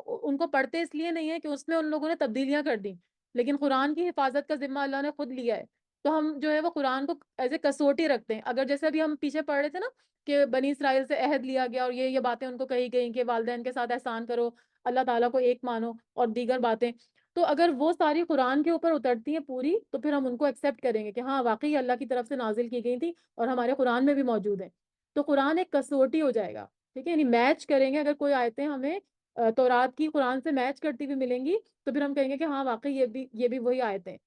ان کو پڑھتے اس لیے نہیں ہے کہ اس میں ان لوگوں نے تبدیلیاں کر دی، لیکن قرآن کی حفاظت کا ذمہ اللہ نے خود لیا ہے، تو ہم جو ہے وہ قرآن کو ایز اے کسوٹی رکھتے ہیں، اگر جیسے ابھی ہم پیچھے پڑھ رہے تھے نا کہ بنی اسرائیل سے عہد لیا گیا اور یہ باتیں ان کو کہی گئیں کہ والدین کے ساتھ احسان کرو، اللہ تعالیٰ کو ایک مانو اور دیگر باتیں، تو اگر وہ ساری قرآن کے اوپر اترتی ہیں پوری تو پھر ہم ان کو ایکسیپٹ کریں گے کہ ہاں واقعی اللہ کی طرف سے نازل کی گئی تھی اور ہمارے قرآن میں بھی موجود ہیں، تو قرآن ایک کسوٹی ہو جائے گا، ٹھیک ہے، یعنی میچ کریں گے، اگر کوئی آیتیں ہمیں تورات کی قرآن سے میچ کرتی ہوئی ملیں گی تو پھر ہم کہیں گے کہ ہاں واقعی یہ بھی وہی آیتیں،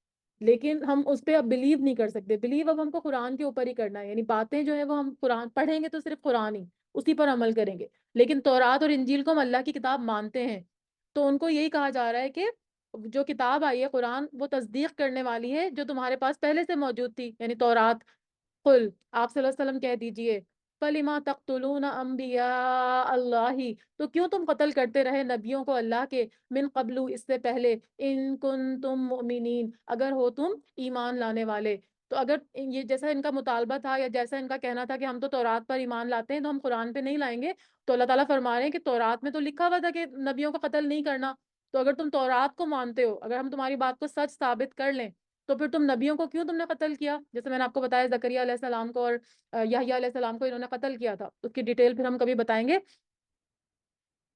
لیکن ہم اس پہ اب بلیو نہیں کر سکتے، بلیو اب ہم کو قرآن کے اوپر ہی کرنا ہے، یعنی باتیں جو ہے وہ ہم قرآن پڑھیں گے تو صرف قرآن ہی اسی پر عمل کریں گے، لیکن تورات اور انجیل کو ہم اللہ کی کتاب مانتے ہیں، تو ان کو یہی کہا جا رہا ہے کہ جو کتاب آئی ہے قرآن وہ تصدیق کرنے والی ہے جو تمہارے پاس پہلے سے موجود تھی، یعنی تورات، قل آپ صلی اللہ علیہ وسلم کہہ دیجئے فَلِمَا تَقْتُلُونَ أَنبِيَاءَ اللَّهِ تو کیوں تم قتل کرتے رہے نبیوں کو اللہ کے، من قبل اس سے پہلے، ان کنتم مؤمنین اگر ہو تم ایمان لانے والے، تو اگر یہ جیسا ان کا مطالبہ تھا یا جیسا ان کا کہنا تھا کہ ہم تو تورات پر ایمان لاتے ہیں تو ہم قرآن پہ نہیں لائیں گے، تو اللہ تعالیٰ فرما رہے ہیں کہ تورات میں تو لکھا ہوا تھا کہ نبیوں کا قتل نہیں کرنا، تو اگر تم تورات کو مانتے ہو، اگر ہم تمہاری بات کو سچ ثابت کر لیں تو پھر تم نبیوں کو کیوں تم نے قتل کیا، جیسے میں نے آپ کو بتایا زکریا علیہ السلام کو اور یحییٰ علیہ السلام کو انہوں نے قتل کیا تھا، اس کی ڈیٹیل پھر ہم کبھی بتائیں گے،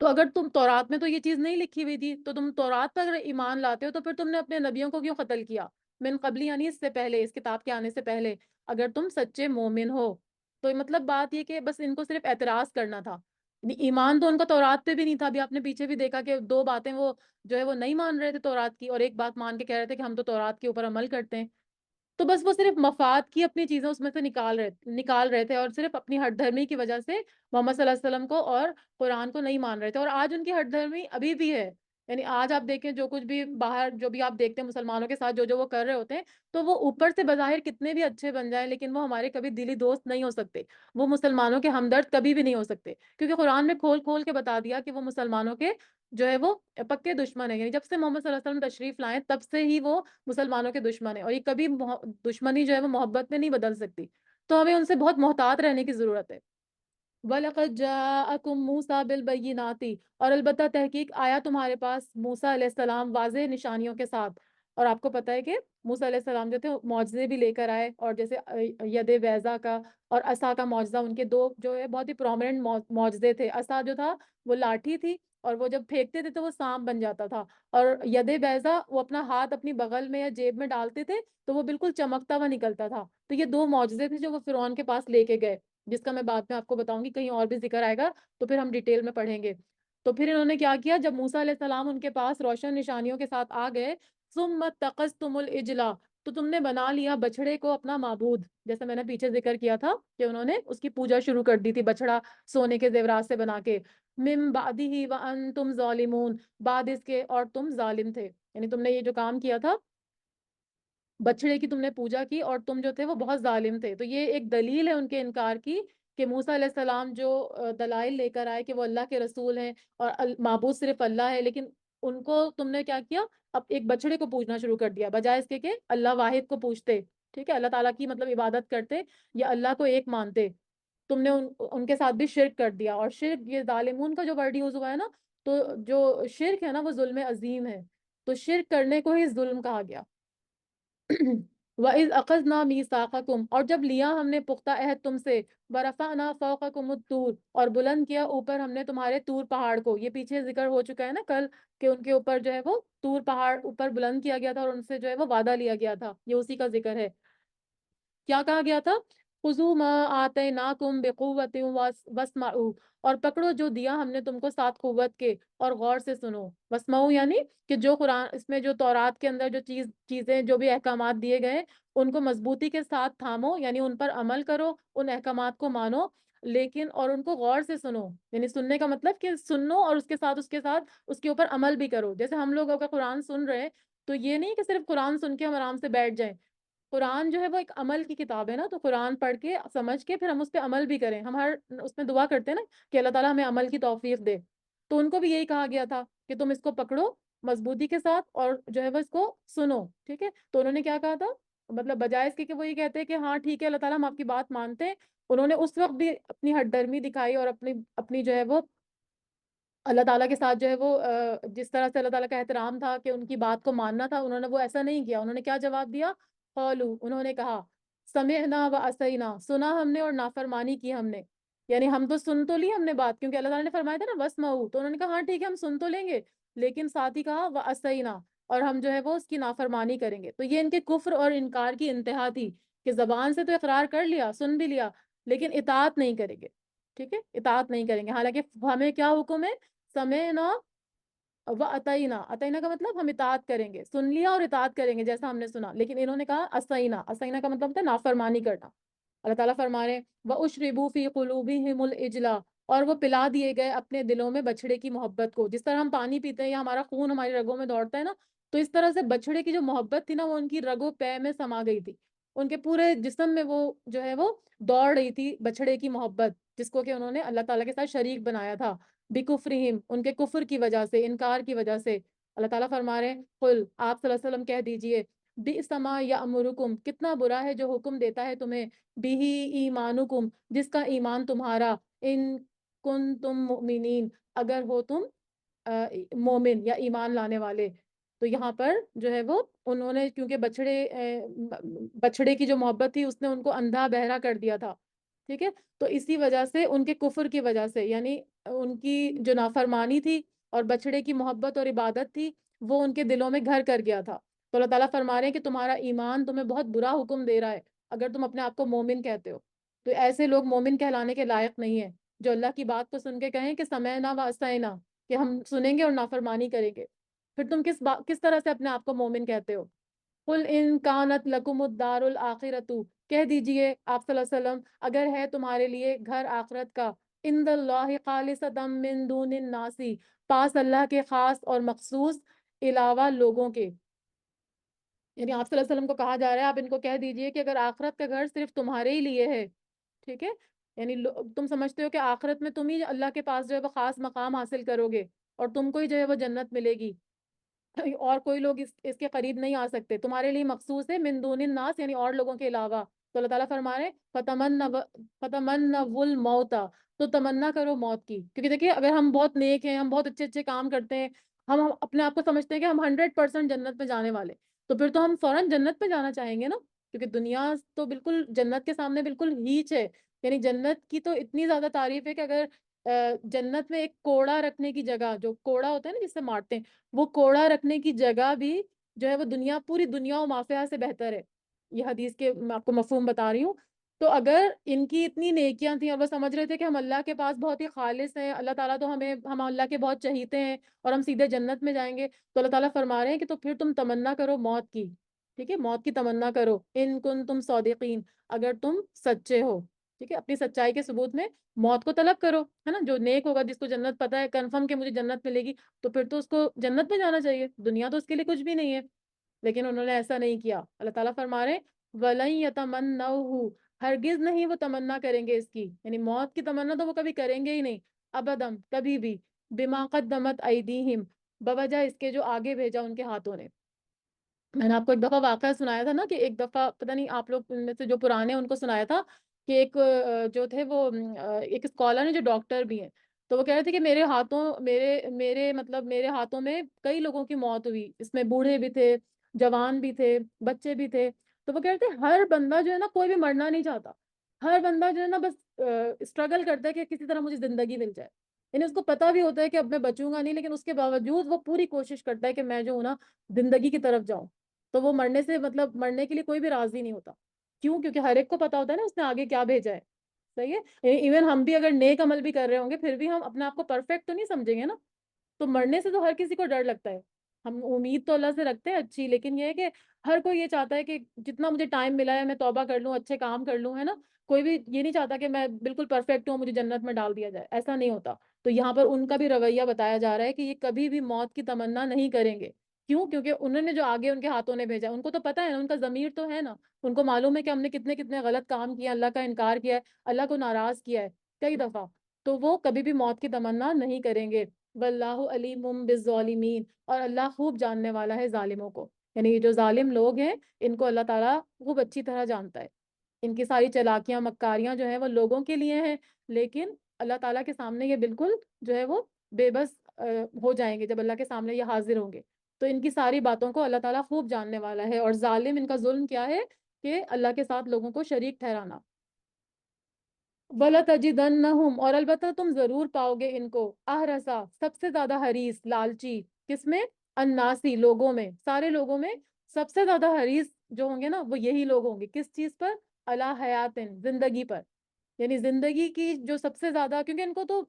تو اگر تم تورات میں تو یہ چیز نہیں لکھی ہوئی تھی تو تم تورات پر اگر ایمان لاتے ہو تو پھر تم نے اپنے نبیوں کو کیوں قتل کیا، من قبلی یعنی اس سے پہلے، اس کتاب کے آنے سے پہلے، اگر تم سچے مومن ہو۔ تو مطلب بات یہ کہ بس ان کو صرف اعتراض کرنا تھا، ایمان تو ان کا تورات پہ بھی نہیں تھا۔ ابھی آپ نے پیچھے بھی دیکھا کہ دو باتیں وہ جو ہے وہ نہیں مان رہے تھے تورات کی، اور ایک بات مان کے کہہ رہے تھے کہ ہم تو تورات کے اوپر عمل کرتے ہیں۔ تو بس وہ صرف مفاد کی اپنی چیزیں اس میں سے نکال رہے تھے، اور صرف اپنی ہٹ دھرمی کی وجہ سے محمد صلی اللہ علیہ وسلم کو اور قرآن کو نہیں مان رہے تھے۔ اور آج ان کی ہٹ دھرمی ابھی بھی ہے، یعنی آج آپ دیکھیں جو کچھ بھی باہر جو بھی آپ دیکھتے ہیں مسلمانوں کے ساتھ جو جو وہ کر رہے ہوتے ہیں، تو وہ اوپر سے بظاہر کتنے بھی اچھے بن جائیں لیکن وہ ہمارے کبھی دلی دوست نہیں ہو سکتے، وہ مسلمانوں کے ہمدرد کبھی بھی نہیں ہو سکتے، کیونکہ قرآن میں کھول کھول کے بتا دیا کہ وہ مسلمانوں کے جو ہے وہ پکے دشمن ہیں۔ یعنی جب سے محمد صلی اللہ علیہ وسلم تشریف لائیں تب سے ہی وہ مسلمانوں کے دشمن ہیں، اور یہ کبھی دشمنی جو ہے وہ محبت میں نہیں بدل سکتی۔ تو ہمیں ان سے بہت محتاط رہنے کی ضرورت ہے۔ وَلَقَدْ جَاءَكُم مُوسَىٰ بِالْبَيِّنَاتِ، اور البتہ تحقیق آیا تمہارے پاس موسیٰ علیہ السلام واضح نشانیوں کے ساتھ۔ اور آپ کو پتہ ہے کہ موسیٰ علیہ السلام جو تھے معجزے بھی لے کر آئے، اور جیسے ید بیضا کا اور عصا کا معجزہ، ان کے دو جو ہے بہت ہی پرومیننٹ معجزے تھے۔ عصا جو تھا وہ لاٹھی تھی، اور وہ جب پھینکتے تھے تو وہ سانپ بن جاتا تھا، اور ید بیضا وہ اپنا ہاتھ اپنی بغل میں یا جیب میں ڈالتے تھے تو وہ بالکل چمکتا ہوا نکلتا تھا۔ تو یہ دو معجزے تھے جو وہ فرعون کے پاس لے کے گئے، جس کا میں بعد میں آپ کو بتاؤں گی، کہیں اور بھی ذکر آئے گا تو پھر ہم ڈیٹیل میں پڑھیں گے۔ تو پھر انہوں نے کیا کیا، جب موسیٰ علیہ السلام ان کے پاس روشن نشانیوں کے ساتھ آ گئے، ثم اتخذتم العجل، تو تم نے بنا لیا بچڑے کو اپنا معبود، جیسے میں نے پیچھے ذکر کیا تھا کہ انہوں نے اس کی پوجا شروع کر دی تھی، بچڑا سونے کے زیورات سے بنا کے، من بعدہ وانتم ظالمون، بعد اس کے اور تم ظالم تھے، یعنی تم نے یہ جو کام کیا تھا بچڑے کی تم نے پوجا کی اور تم جو تھے وہ بہت ظالم تھے۔ تو یہ ایک دلیل ہے ان کے انکار کی کہ موسیٰ علیہ السلام جو دلائل لے کر آئے کہ وہ اللہ کے رسول ہیں اور معبود صرف اللہ ہے، لیکن ان کو تم نے کیا کیا، اب ایک بچڑے کو پوجنا شروع کر دیا بجائے اس کے کہ اللہ واحد کو پوجتے، ٹھیک ہے، اللہ تعالیٰ کی مطلب عبادت کرتے یا اللہ کو ایک مانتے۔ تم نے ان کے ساتھ بھی شرک کر دیا، اور شرک یہ ظالمون کا جو ورڈ یوز ہوا ہے نا، تو جو شرک ہے نا وہ ظلم عظیم ہے، تو شرک کرنے کو ہی ظلم کہا گیا۔ وَإِذْ أَخَذْنَا مِيثَاقَكُمْ، اور جب لیا ہم نے پختہ عہد تم سے، وَرَفَعْنَا فَوْقَكُمُ الطُّورَ، اور بلند کیا اوپر ہم نے تمہارے طور پہاڑ کو، یہ پیچھے ذکر ہو چکا ہے نا کل کہ ان کے اوپر جو ہے وہ طور پہاڑ اوپر بلند کیا گیا تھا اور ان سے جو ہے وہ وعدہ لیا گیا تھا، یہ اسی کا ذکر ہے۔ کیا کہا گیا تھا، خُذُوا مَا آتَيْنَاكُمْ بِقُوَّةٍ وَاسْمَعُوا، اور پکڑو جو دیا ہم نے تم کو ساتھ قوت کے اور غور سے سنو۔ واسمعوا یعنی کہ جو قرآن اس میں جو تورات کے اندر جو چیزیں جو بھی احکامات دیے گئے ان کو مضبوطی کے ساتھ تھامو، یعنی ان پر عمل کرو، ان احکامات کو مانو، لیکن اور ان کو غور سے سنو، یعنی سننے کا مطلب کہ سنو اور اس کے ساتھ اس کے اوپر عمل بھی کرو۔ جیسے ہم لوگ اگر قرآن سن رہے ہیں تو یہ نہیں کہ صرف قرآن سن کے ہم آرام سے بیٹھ جائیں، قرآن جو ہے وہ ایک عمل کی کتاب ہے نا، تو قرآن پڑھ کے سمجھ کے پھر ہم اس پہ عمل بھی کریں۔ ہم ہر اس میں دعا کرتے ہیں نا کہ اللہ تعالیٰ ہمیں عمل کی توفیق دے، تو ان کو بھی یہی کہا گیا تھا کہ تم اس کو پکڑو مضبوطی کے ساتھ اور جو ہے وہ اس کو سنو، ٹھیک ہے۔ تو انہوں نے کیا کہا تھا، مطلب بجائے اس کے کہ وہ یہ کہتے ہیں کہ ہاں ٹھیک ہے اللہ تعالیٰ ہم آپ کی بات مانتے ہیں، انہوں نے اس وقت بھی اپنی ہٹ درمی دکھائی اور اپنی اپنی جو ہے وہ اللہ تعالیٰ کے ساتھ جو ہے وہ جس طرح سے اللہ تعالیٰ کا احترام تھا کہ ان کی بات کو ماننا تھا، انہوں نے وہ ایسا نہیں کیا۔ انہوں نے کیا جواب دیا، قالوا، انہوں نے کہا، سمعنا و عصینا، سنا ہم نے اور نافرمانی کی ہم نے، یعنی ہم تو سن تو لی ہم نے بات، کیونکہ اللہ تعالیٰ نے فرمایا تھا نا واسمعوا، تو انہوں نے کہا ہاں ٹھیک ہے ہم سن تو لیں گے، لیکن ساتھ ہی کہا و عصینا، اور ہم جو ہے وہ اس کی نافرمانی کریں گے۔ تو یہ ان کے کفر اور انکار کی انتہا تھی کہ زبان سے تو اقرار کر لیا، سن بھی لیا، لیکن اطاعت نہیں کریں گے، ٹھیک ہے، اطاعت نہیں کریں گے۔ حالانکہ ہمیں کیا حکم ہے، سمعنا و اتینا، اتینا کا مطلب ہم اطاعت کریں گے، سن لیا اور اطاعت کریں گے جیسا ہم نے سنا، لیکن انہوں نے کہا اسینا، اسینا کا مطلب ہوتا ہے نافرمانی کرنا۔ اللہ تعالیٰ فرما رہے ہیں وَأُشْرِبُوا فِي قُلُوبِهِمُ الْإِجْلَ، اور وہ پلا دیے گئے اپنے دلوں میں بچڑے کی محبت کو، جس طرح ہم پانی پیتے ہیں یا ہمارا خون ہماری رگوں میں دوڑتا ہے نا، تو اس طرح سے بچڑے کی جو محبت تھی نا وہ ان کی رگوں پے میں سما گئی تھی، ان کے پورے جسم میں وہ جو ہے وہ دوڑ رہی تھی بچڑے کی محبت، جس کو کہ انہوں نے اللہ تعالیٰ کے ساتھ شریک بنایا تھا، بکفرہم، ان کے کفر کی وجہ سے، انکار کی وجہ سے۔ اللہ تعالیٰ فرما رہے ہیں قل، آپ صلی اللہ علیہ وسلم کہہ دیجئے، بئس ما یأمرکم، کتنا برا ہے جو حکم دیتا ہے تمہیں، بہ ایمانکم، جس کا ایمان تمہارا، ان کنتم مؤمنین، اگر ہو تم مومن یا ایمان لانے والے۔ تو یہاں پر جو ہے وہ انہوں نے کیونکہ بچڑے کی جو محبت تھی اس نے ان کو اندھا بہرا کر دیا تھا، ٹھیک ہے، تو اسی وجہ سے ان کے کفر کی وجہ سے، یعنی ان کی جو نافرمانی تھی اور بچڑے کی محبت اور عبادت تھی وہ ان کے دلوں میں گھر کر گیا تھا۔ تو اللہ تعالیٰ فرما رہے ہیں کہ تمہارا ایمان تمہیں بہت برا حکم دے رہا ہے اگر تم اپنے آپ کو مومن کہتے ہو. تو ایسے لوگ مومن کہلانے کے لائق نہیں ہیں جو اللہ کی بات کو سن کے کہیں کہ سمعنا و اطعنا، کہ ہم سنیں گے اور نافرمانی کریں گے. پھر تم کس طرح سے اپنے آپ کو مومن کہتے ہو؟ قل ان کانت لکم الدار الاخرۃ، کہہ دیجئے آپ صلی اللہ علیہ وسلم اگر ہے تمہارے لیے گھر آخرت کا، عند اللہ خالصۃ من دون الناس، پاس اللہ کے خاص اور مخصوص علاوہ لوگوں کے. یعنی آپ صلی اللہ علیہ وسلم کو کہا جا رہا ہے آپ ان کو کہہ دیجئے کہ اگر آخرت کا گھر صرف تمہارے ہی لیے ہے، ٹھیک ہے، یعنی تم سمجھتے ہو کہ آخرت میں تم ہی اللہ کے پاس جو ہے وہ خاص مقام حاصل کرو گے اور تم کو ہی جو ہے وہ جنت ملے گی، اور کوئی لوگ اس کے قریب نہیں آ سکتے، تمہارے لیے مخصوص ہے من دون الناس یعنی اور لوگوں کے علاوہ. تو اللہ تعالیٰ فرما رہے ہیں فتمنوا الموت، تو تمنا کرو موت کی. کیونکہ دیکھیے اگر ہم بہت نیک ہیں، ہم بہت اچھے اچھے کام کرتے ہیں، ہم اپنے آپ کو سمجھتے ہیں کہ ہم 100% جنت میں جانے والے، تو پھر تو ہم فوراً جنت میں جانا چاہیں گے نا. کیونکہ دنیا تو بالکل جنت کے سامنے بالکل ہیچ ہے. یعنی جنت کی تو اتنی زیادہ تعریف ہے کہ اگر جنت میں ایک کوڑا رکھنے کی جگہ، جو کوڑا ہوتا ہے نا جس سے مارتے ہیں، وہ کوڑا رکھنے کی جگہ بھی جو ہے وہ دنیا، پوری دنیا و مافیہا سے بہتر ہے. یہ حدیث کے میں آپ کو مفہوم بتا رہی ہوں. تو اگر ان کی اتنی نیکیاں تھیں اور وہ سمجھ رہے تھے کہ ہم اللہ کے پاس بہت ہی خالص ہیں، اللہ تعالیٰ تو ہم اللہ کے بہت چہیتے ہیں اور ہم سیدھے جنت میں جائیں گے، تو اللہ تعالیٰ فرما رہے ہیں کہ تو پھر تم تمنا کرو موت کی. ٹھیک ہے، موت کی تمنا کرو ان کنتم صادقین، اگر تم سچے ہو. ٹھیک ہے، اپنی سچائی کے ثبوت میں موت کو طلب کرو، ہے نا. جو نیک ہوگا، جس کو جنت پتہ ہے کنفرم کہ مجھے جنت ملے گی، تو پھر تو اس کو جنت میں جانا چاہیے، دنیا تو اس کے لیے کچھ بھی نہیں ہے. لیکن انہوں نے ایسا نہیں کیا. اللہ تعالیٰ فرما رہے ہیں وَلَن يَتَمَنَّوْهُ، ہرگز نہیں وہ تمنا کریں گے اس کی، یعنی موت کی تمنا تو وہ کبھی کریں گے ہی نہیں، ابدم کبھی بھی، بما قدمت ایدیہم، بوجہ اس کے جو آگے بھیجا ان کے ہاتھوں نے. میں نے آپ کو ایک دفعہ واقعہ سنایا تھا نا کہ ایک دفعہ پتہ نہیں آپ لوگ میں سے جو پرانے ہیں ان کو سنایا تھا کہ ایک جو تھے وہ ایک اسکالر ہیں جو ڈاکٹر بھی ہیں، تو وہ کہہ رہے تھے کہ میرے ہاتھوں میرے ہاتھوں میں کئی لوگوں کی موت ہوئی، اس میں بوڑھے بھی تھے، جوان بھی تھے، بچے بھی تھے. تو وہ کہہ رہے تھے ہر بندہ جو ہے نا کوئی بھی مرنا نہیں چاہتا، ہر بندہ جو ہے نا بس اسٹرگل کرتا ہے کہ کسی طرح مجھے زندگی مل جائے. یعنی اس کو پتا بھی ہوتا ہے کہ اب میں بچوں گا نہیں، لیکن اس کے باوجود وہ پوری کوشش کرتا ہے کہ میں جو ہوں نا زندگی کی طرف جاؤں. تو وہ مرنے سے مرنے کے لیے کوئی بھی راضی نہیں ہوتا. کیوں؟ کیونکہ ہر ایک کو پتا ہوتا ہے نا اس نے آگے کیا بھیجا ہے. صحیح ہے، ایون ہم بھی اگر نیک عمل بھی کر رہے ہوں گے پھر بھی ہم اپنے آپ کو پرفیکٹ تو نہیں سمجھیں گے نا. تو مرنے سے تو ہر کسی کو ڈر لگتا ہے. ہم امید تو اللہ سے رکھتے ہیں اچھی، لیکن یہ ہے کہ ہر کوئی یہ چاہتا ہے کہ جتنا مجھے ٹائم ملا ہے میں توبہ کر لوں، اچھے کام کر لوں، ہے نا. کوئی بھی یہ نہیں چاہتا کہ میں بالکل پرفیکٹ ہوں، مجھے جنت میں ڈال دیا جائے، ایسا نہیں ہوتا. تو یہاں پر ان کا بھی رویہ بتایا جا رہا ہے کہ یہ کبھی بھی موت کی تمنا نہیں کریں گے. کیوں؟ کیونکہ انہوں نے جو آگے ان کے ہاتھوں نے بھیجا، ان کو تو پتا ہے نا، ان کا ضمیر تو ہے نا، ان کو معلوم ہے کہ ہم نے کتنے کتنے غلط کام کیا، اللہ کا انکار کیا ہے، اللہ کو ناراض کیا ہے کئی دفعہ. تو وہ کبھی بھی موت کی تمنا نہیں کریں گے. واللہ علیم بالظالمین، اور اللہ خوب جاننے والا ہے ظالموں کو. یعنی یہ جو ظالم لوگ ہیں ان کو اللہ تعالیٰ خوب اچھی طرح جانتا ہے. ان کی ساری چلاکیاں مکاریاں جو ہیں وہ لوگوں کے لیے ہیں، لیکن اللہ تعالیٰ کے سامنے یہ بالکل جو ہے وہ بے بس ہو جائیں گے جب اللہ کے سامنے یہ حاضر ہوں گے. تو ان کی ساری باتوں کو اللہ تعالیٰ خوب جاننے والا ہے. اور ظالم ان کا ظلم کیا ہے کہ اللہ کے ساتھ لوگوں کو شریک ٹھہرانا. وَلَتَجِدَنَّهُمْ، اور البتہ تم ضرور پاؤ گے ان کو، احرسا سب سے زیادہ حریص، لالچی، کس میں؟ الناسی لوگوں میں، سارے لوگوں میں سب سے زیادہ حریص جو ہوں گے نا وہ یہی لوگ ہوں گے. کس چیز پر؟ علی حیاتن، زندگی پر. یعنی زندگی کی جو سب سے زیادہ، کیونکہ ان کو تو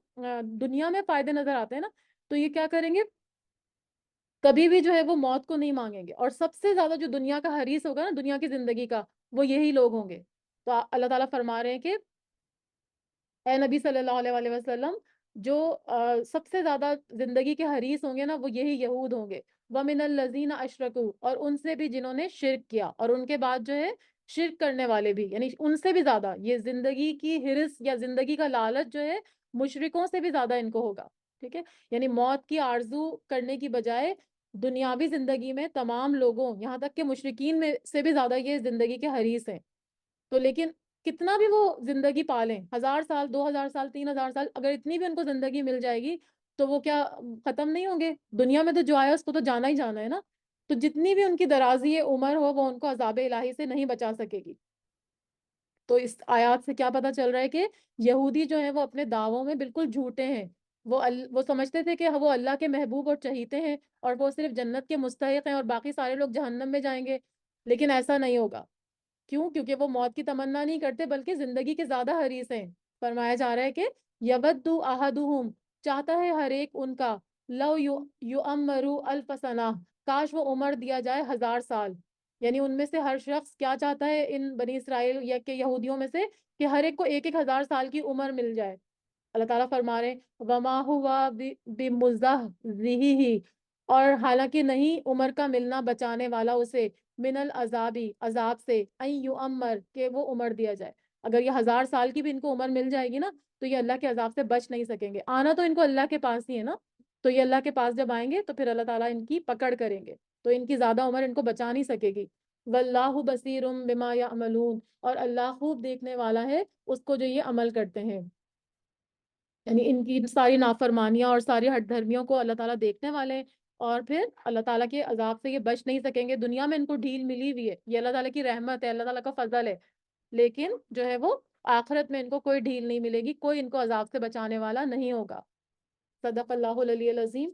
دنیا میں فائدے نظر آتے ہیں نا، تو یہ کیا کریں گے؟ کبھی بھی جو ہے وہ موت کو نہیں مانگیں گے. اور سب سے زیادہ جو دنیا کا حریص ہوگا نا، دنیا کی زندگی کا، وہ یہی لوگ ہوں گے. تو اللہ تعالیٰ فرما رہے ہیں کہ اے نبی صلی اللہ علیہ وآلہ وسلم، جو سب سے زیادہ زندگی کے حریص ہوں گے نا وہ یہی یہود ہوں گے. وَمِنَ الَّذِينَ أَشْرَكُوا، اور ان سے بھی جنہوں نے شرک کیا، اور ان کے بعد جو ہے شرک کرنے والے بھی، یعنی ان سے بھی زیادہ یہ زندگی کی حرص یا زندگی کا لالچ جو ہے مشرکوں سے بھی زیادہ ان کو ہوگا. ٹھیک ہے، یعنی موت کی آرزو کرنے کی بجائے دنیاوی زندگی میں تمام لوگوں، یہاں تک کہ مشرکین میں سے بھی زیادہ یہ زندگی کے حریص ہیں. تو لیکن کتنا بھی وہ زندگی پالیں، 1000 سال، 2000 سال، 3000 سال، اگر اتنی بھی ان کو زندگی مل جائے گی تو وہ کیا ختم نہیں ہوں گے؟ دنیا میں تو جو آیا اس کو تو جانا ہی جانا ہے نا. تو جتنی بھی ان کی درازی عمر ہو وہ ان کو عذاب الہی سے نہیں بچا سکے گی. تو اس آیات سے کیا پتا چل رہا ہے کہ یہودی جو ہیں وہ اپنے دعووں میں بالکل جھوٹے ہیں. وہ سمجھتے تھے کہ وہ اللہ کے محبوب اور چہیتے ہیں اور وہ صرف جنت کے مستحق ہیں اور باقی سارے لوگ جہنم میں جائیں گے، لیکن ایسا نہیں ہوگا. کیوں؟ کیونکہ وہ موت کی تمنا نہیں کرتے بلکہ زندگی کے زیادہ حریص ہیں۔ فرمایا جا رہا ہے کہ یودو احدہم، چاہتا ہے ہر ایک ان کا، لو یعمروا الف سنہ، کاش وہ عمر دیا جائے 1000 سال۔ یعنی ان میں سے ہر شخص کیا چاہتا ہے، ان بنی اسرائیل یا کہ یہودیوں میں سے، کہ ہر ایک کو 1000 سال کی عمر مل جائے۔ اللہ تعالیٰ فرما رہے ہیں وما ہوا بمزحزحہ، اور حالانکہ نہیں عمر کا ملنا بچانے والا اسے، من العذابی، عذاب سے، این یعمر، کہ وہ عمر دیا جائے۔ اگر یہ 1000 سال کی بھی ان کو عمر مل جائے گی نا تو یہ اللہ کے عذاب سے بچ نہیں سکیں گے۔ آنا تو ان کو اللہ کے پاس ہی ہے نا، تو یہ اللہ کے پاس جب آئیں گے تو پھر اللہ تعالیٰ ان کی پکڑ کریں گے، تو ان کی زیادہ عمر ان کو بچا نہیں سکے گی۔ واللہ بصیر بما یعملون، اور اللہ خوب دیکھنے والا ہے اس کو جو یہ عمل کرتے ہیں۔ یعنی ان کی ساری نافرمانیاں اور ساری ہٹ دھرمیوں کو اللہ تعالیٰ دیکھنے والے ہیں، اور پھر اللہ تعالیٰ کے عذاب سے یہ بچ نہیں سکیں گے۔ دنیا میں ان کو ڈھیل ملی ہوئی ہے، یہ اللہ تعالیٰ کی رحمت ہے، اللہ تعالیٰ کا فضل ہے، لیکن جو ہے وہ آخرت میں ان کو کوئی ڈھیل نہیں ملے گی، کوئی ان کو عذاب سے بچانے والا نہیں ہوگا۔ صدق اللہ العلی العظیم۔